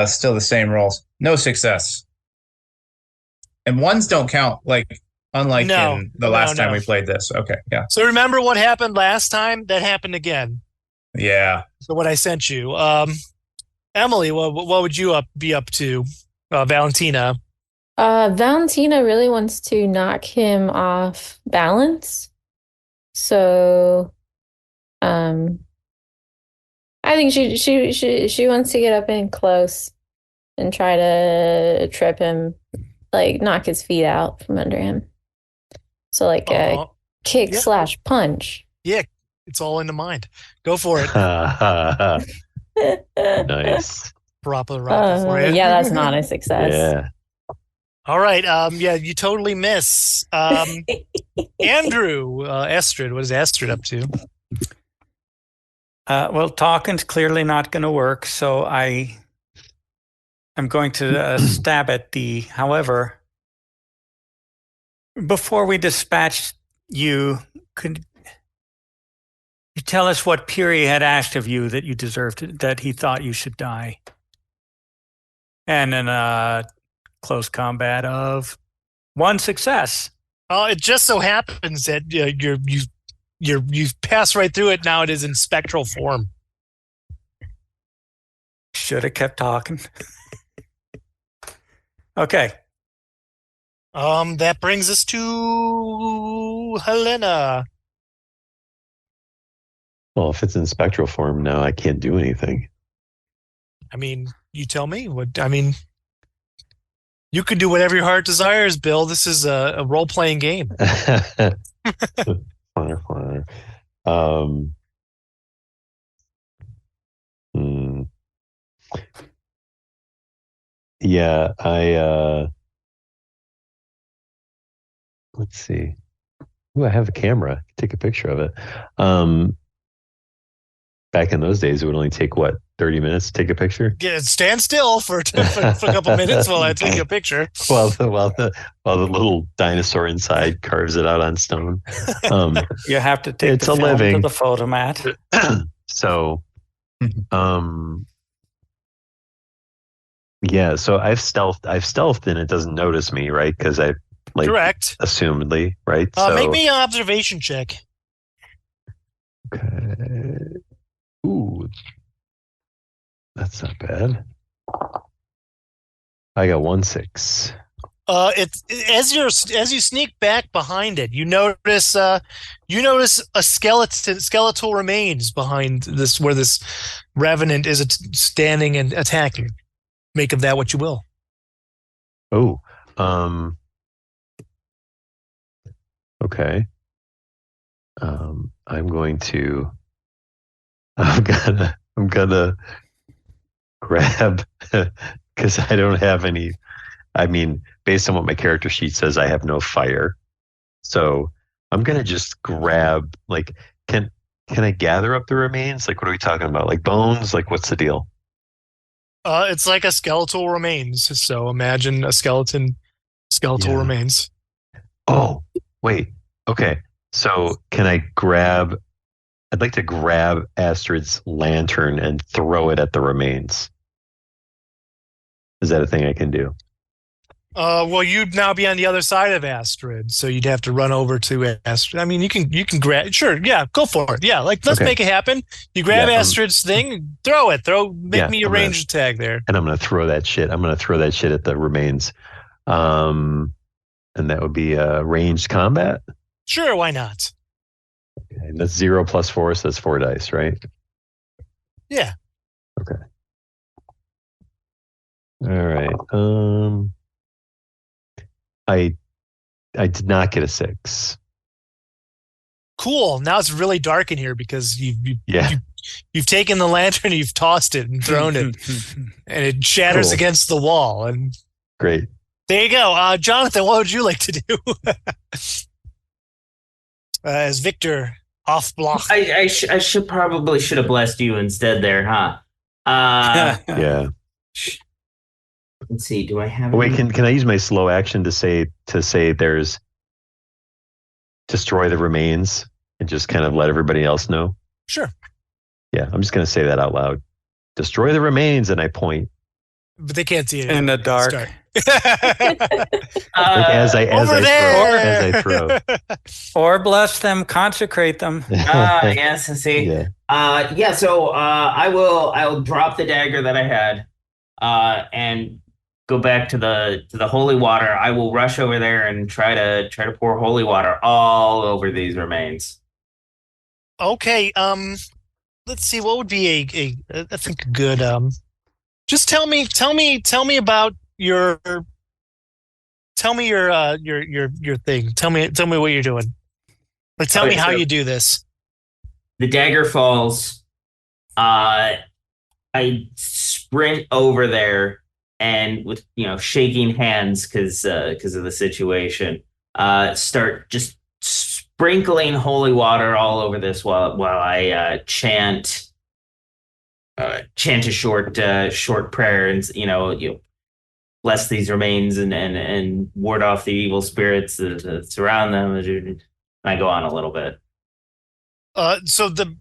Still the same rolls. No success. And ones don't count, unlike in the last time we played this. Okay, yeah. So remember what happened last time? That happened again. Yeah. So what I sent you. Emily, what would you be up to? Valentina. Valentina really wants to knock him off balance. So, I think she wants to get up in close and try to trip him, knock his feet out from under him. So a kick / punch. Yeah, it's all in the mind. Go for it. Nice. Proper for you. Yeah, that's not a success. Yeah. All right. You totally miss. Andrew, Astrid, what is Astrid up to? Well, talking's clearly not going to work, so I'm going to stab at however, before we dispatch you, could you tell us what Piri had asked of you that you deserved, that he thought you should die? And in a close combat of 1 success. It just so happens that you've passed right through it. Now it is in spectral form. Should have kept talking. Okay. That brings us to Helena. Well, if it's in spectral form now, I can't do anything. I mean, you tell me. You can do whatever your heart desires, Bill. This is a role-playing game. Yeah, let's see. Ooh, I have a camera. Take a picture of it. Back in those days, it would only take, what, 30 minutes to take a picture? Yeah, stand still for a couple minutes while I take a picture. While the little dinosaur inside carves it out on stone. You have to take the film to the photomat. So, yeah. So I've stealthed and it doesn't notice me, right? Because I correct. Assumedly, right? Make me an observation check. Okay. Ooh, that's not bad. I got 1-6. It's as you sneak back behind it, you notice a skeletal remains behind this where this revenant is standing and attacking. Make of that what you will. Oh, okay. I'm gonna grab because I don't have any. I mean, based on what my character sheet says, I have no fire. So I'm gonna just grab. Like, can I gather up the remains? Like, what are we talking about? Like bones? Like, what's the deal? It's like a skeletal remains. So imagine a skeletal remains. Oh, wait. Okay. So can I grab? I'd like to grab Astrid's lantern and throw it at the remains. Is that a thing I can do? Well, you'd now be on the other side of Astrid, so you'd have to run over to Astrid. I mean, you can grab. Sure, yeah, go for it. Yeah, let's make it happen. You grab Astrid's thing, throw it. Make me a ranged tag there. And I'm gonna throw that shit. I'm gonna throw that shit at the remains. And that would be ranged combat. Sure, why not? Okay, and that's 0 + 4, so that's 4 dice, right? Yeah. Okay. All right. I did not get a 6. Cool. Now it's really dark in here because you've taken the lantern, you've tossed it and thrown it, and it shatters against the wall. And great. There you go, Jonathan. What would you like to do as Victor off block? I should have blessed you instead there, huh? Yeah. Let's see. Do I have? Wait, can I use my slow action to say there's destroy the remains and just kind of let everybody else know? Sure. Yeah, I'm just going to say that out loud. Destroy the remains, and I point. But they can't see it in the dark. As I throw. Or bless them, consecrate them. Yes, I see. Yeah. So I'll drop the dagger that I had, and go back to the holy water. I will rush over there and try to pour holy water all over these remains. Okay. Let's see. What would be I think a good just tell me about your thing. Tell me what you're doing. Like, tell me how you do this. The dagger falls. I sprint over there and with shaking hands because of the situation, start just sprinkling holy water all over this while I chant a short prayer and bless these remains and ward off the evil spirits that surround them. And I go on a little bit. So the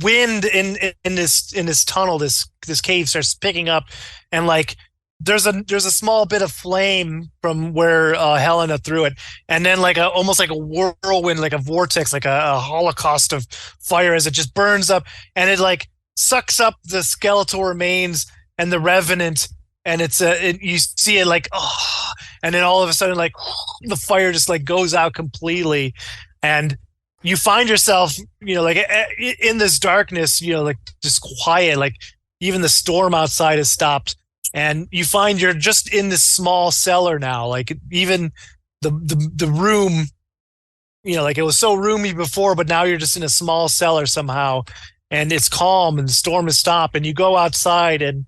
wind in this tunnel, this cave starts picking up, and like there's a small bit of flame from where Helena threw it, and then almost like a whirlwind, like a vortex, like a holocaust of fire as it just burns up, and it like sucks up the skeletal remains and the revenant and you see it like, oh, and then all of a sudden, like, the fire just like goes out completely, and you find yourself, like in this darkness, like just quiet, like even the storm outside has stopped, and you find you're just in this small cellar now, like even the room, like it was so roomy before, but now you're just in a small cellar somehow, and it's calm and the storm has stopped, and you go outside and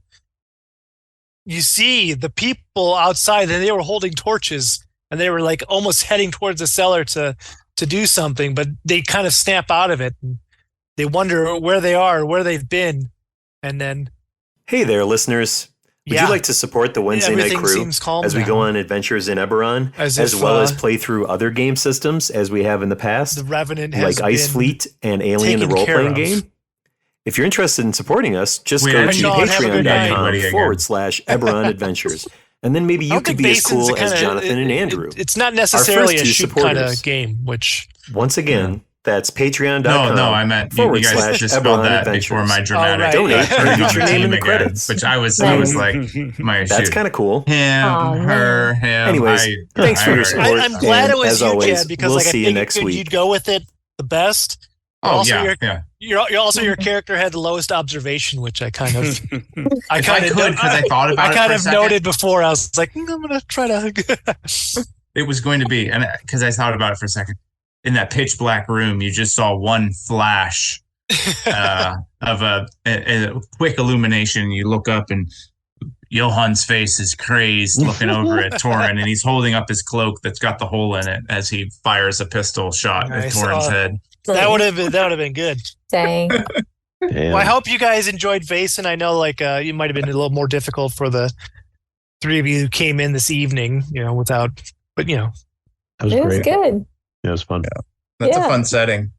you see the people outside, and they were holding torches, and they were like almost heading towards the cellar to do something, but they kind of snap out of it, and they wonder where they are, where they've been, and then... Hey there, listeners. Would you like to support the Wednesday Night Crew as we go on adventures in Eberron, as well as play through other game systems as we have in the past, the Revenant has like Ice Fleet and Alien the role-playing game? If you're interested in supporting us, just go to patreon.com/Eberron Adventures. And then maybe you could be as cool as Jonathan and Andrew. It's not necessarily a shoot kind of game, which... Once again, that's patreon.com. No, I meant you guys just spelled that before my dramatic. Donate and get your name in the credits. Which I was like, that's kind of cool. Him, her, him. Anyways, thanks for your support. I'm glad it was you, Chad, because we'll I see you next week. You'd go with it the best. Yeah. You're also your character had the lowest observation, which I kind of I thought about it. I kind of noted before. I was like, I'm gonna try to. It was going to be, and because I thought about it for a second, in that pitch black room, you just saw one flash of a quick illumination. You look up, and Johan's face is crazed, looking over at Torin, and he's holding up his cloak that's got the hole in it as he fires a pistol shot at Torin's head. That would have been good. Dang. Well, I hope you guys enjoyed Vaesen. I know, like, you might have been a little more difficult for the three of you who came in this evening, without, but that was it great. was good. Yeah, it was fun. Yeah. That's a fun setting.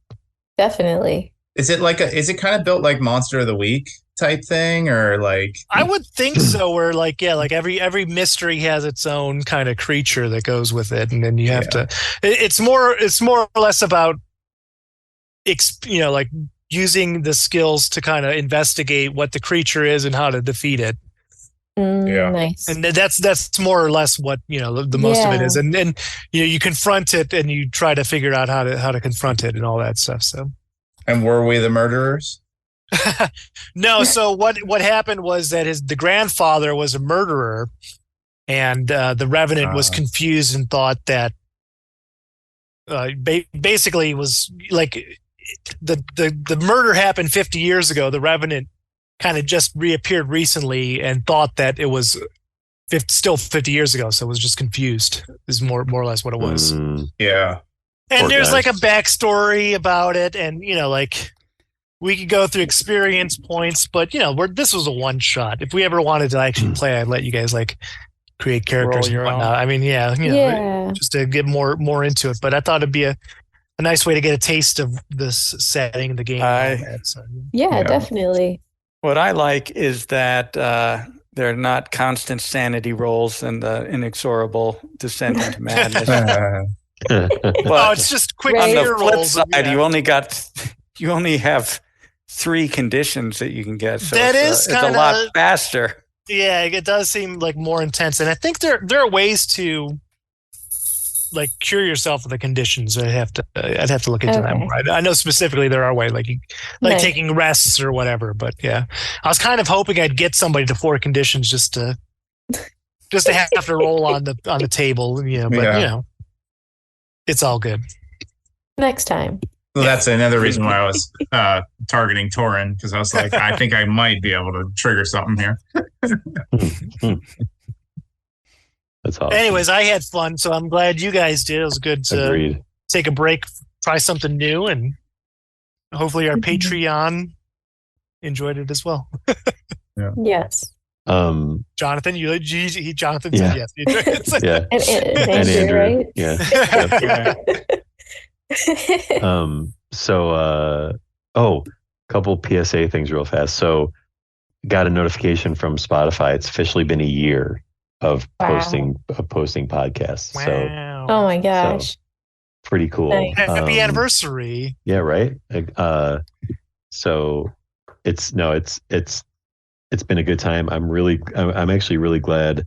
Definitely. Is it kind of built like Monster of the Week type thing, or like? I would think so. Where like every mystery has its own kind of creature that goes with it, and then you have to. It's more or less about, like using the skills to kind of investigate what the creature is and how to defeat it. Nice. And that's more or less what the most of it is, and you confront it and you try to figure out how to confront it and all that stuff. So, and were we the murderers? No. So what happened was that the grandfather was a murderer, and the Revenant was confused and thought that basically was like the murder happened 50 years ago. The Revenant kind of just reappeared recently and thought that it was still 50 years ago, so it was just confused is more or less what it was. Yeah. And Poor there's guys. like a backstory about it, and like we could go through experience points, but this was a one shot. If we ever wanted to actually play, I'd let you guys like create characters and whatnot. I mean, just to get more into it. But I thought it'd be a nice way to get a taste of this setting, the game. Yeah, definitely. What I like is that they're not constant sanity rolls and the inexorable descent into madness. But it's just quick on the fear flip rolls. side, you only have 3 conditions that you can get. So it's a lot faster. Yeah, it does seem like more intense, and I think there are ways to like cure yourself of the conditions. I'd have to look into that more. I know specifically there are ways like taking rests or whatever, but yeah, I was kind of hoping I'd get somebody to 4 conditions just to have to roll on the table, but it's all good. Next time. Well, that's another reason why I was targeting Torin, because I was like, I think I might be able to trigger something here. That's awesome. Anyways, I had fun, so I'm glad you guys did. It was good to take a break, try something new, and hopefully our Patreon enjoyed it as well. Yes. Jonathan, Jonathan said yes. Yeah. And Andrew, right? Yeah. Couple PSA things real fast. So got a notification from Spotify. It's officially been a year of posting podcasts. Wow. So oh my gosh. So, pretty cool. Nice. Happy anniversary. Yeah, right. So it's it's been a good time. I'm actually really glad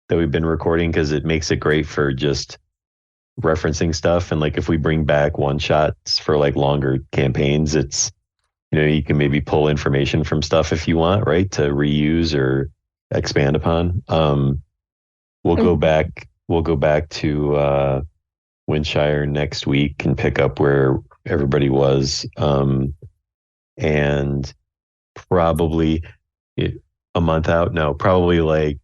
that we've been recording, because it makes it great for just referencing stuff. And like if we bring back one shots for like longer campaigns, it's, you can maybe pull information from stuff if you want, right, to reuse or expand upon. We'll go back to Windshire next week and pick up where everybody was, and probably a month out. No, probably like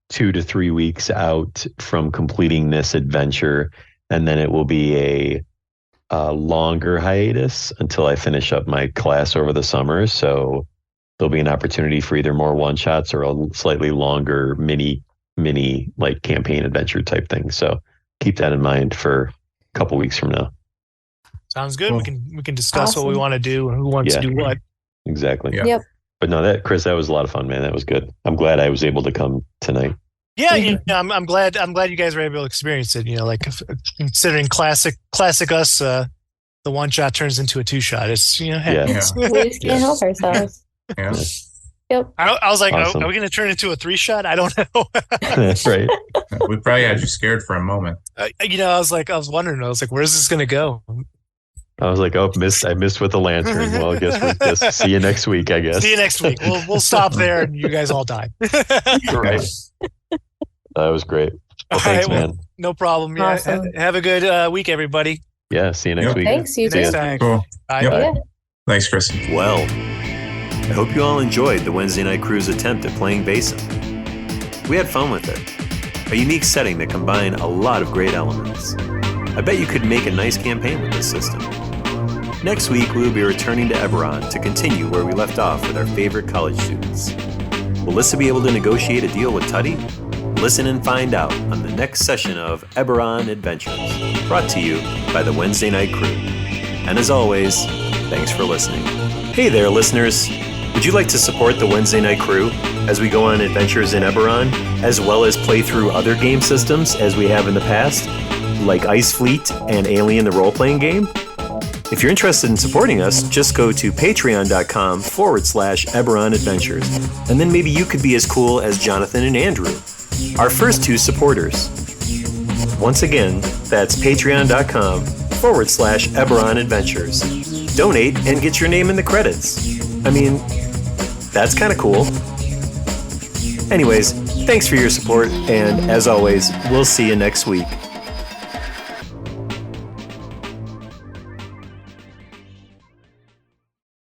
2 to 3 weeks out from completing this adventure, and then it will be a longer hiatus until I finish up my class over the summer. So there'll be an opportunity for either more one shots or a slightly longer mini like campaign adventure type thing. So keep that in mind for a couple weeks from now. Sounds good. Cool. We can discuss what we want to do and who wants to do what. Exactly. Yeah. Yep. But no, Chris, that was a lot of fun, man. That was good. I'm glad I was able to come tonight. Yeah, I'm glad you guys were able to experience it. Like considering classic us, the one shot turns into a 2-shot. It's we just can't help ourselves. Yeah. Yep. I was like, awesome. are we going to turn into a 3-shot? I don't know. That's right. We probably had you scared for a moment. I was wondering. I was like, where's this going to go? I was like, I missed with the lantern. Well, I guess we'll just see you next week, I guess. See you next week. We'll stop there and you guys all die. Right. That was great. Well, thanks, man. No problem. Yeah. Awesome. Have a good week, everybody. Yeah, see you next week. Thanks, you too. Next time. Cool. Bye. Yep. Yeah. Thanks, Chris. Well, I hope you all enjoyed the Wednesday Night Crew's attempt at playing Vaesen. We had fun with it. A unique setting that combined a lot of great elements. I bet you could make a nice campaign with this system. Next week, we will be returning to Eberron to continue where we left off with our favorite college students. Will Lissa be able to negotiate a deal with Tuddy? Listen and find out on the next session of Eberron Adventures, brought to you by the Wednesday Night Crew. And as always, thanks for listening. Hey there, listeners. Would you like to support the Wednesday Night Crew as we go on adventures in Eberron, as well as play through other game systems as we have in the past, like Ice Fleet and Alien the role-playing game? If you're interested in supporting us, just go to patreon.com/Eberron Adventures, and then maybe you could be as cool as Jonathan and Andrew, our first 2 supporters. Once again, that's patreon.com/Eberron Adventures. Donate and get your name in the credits. I mean, that's kind of cool. Anyways, thanks for your support, and as always, we'll see you next week.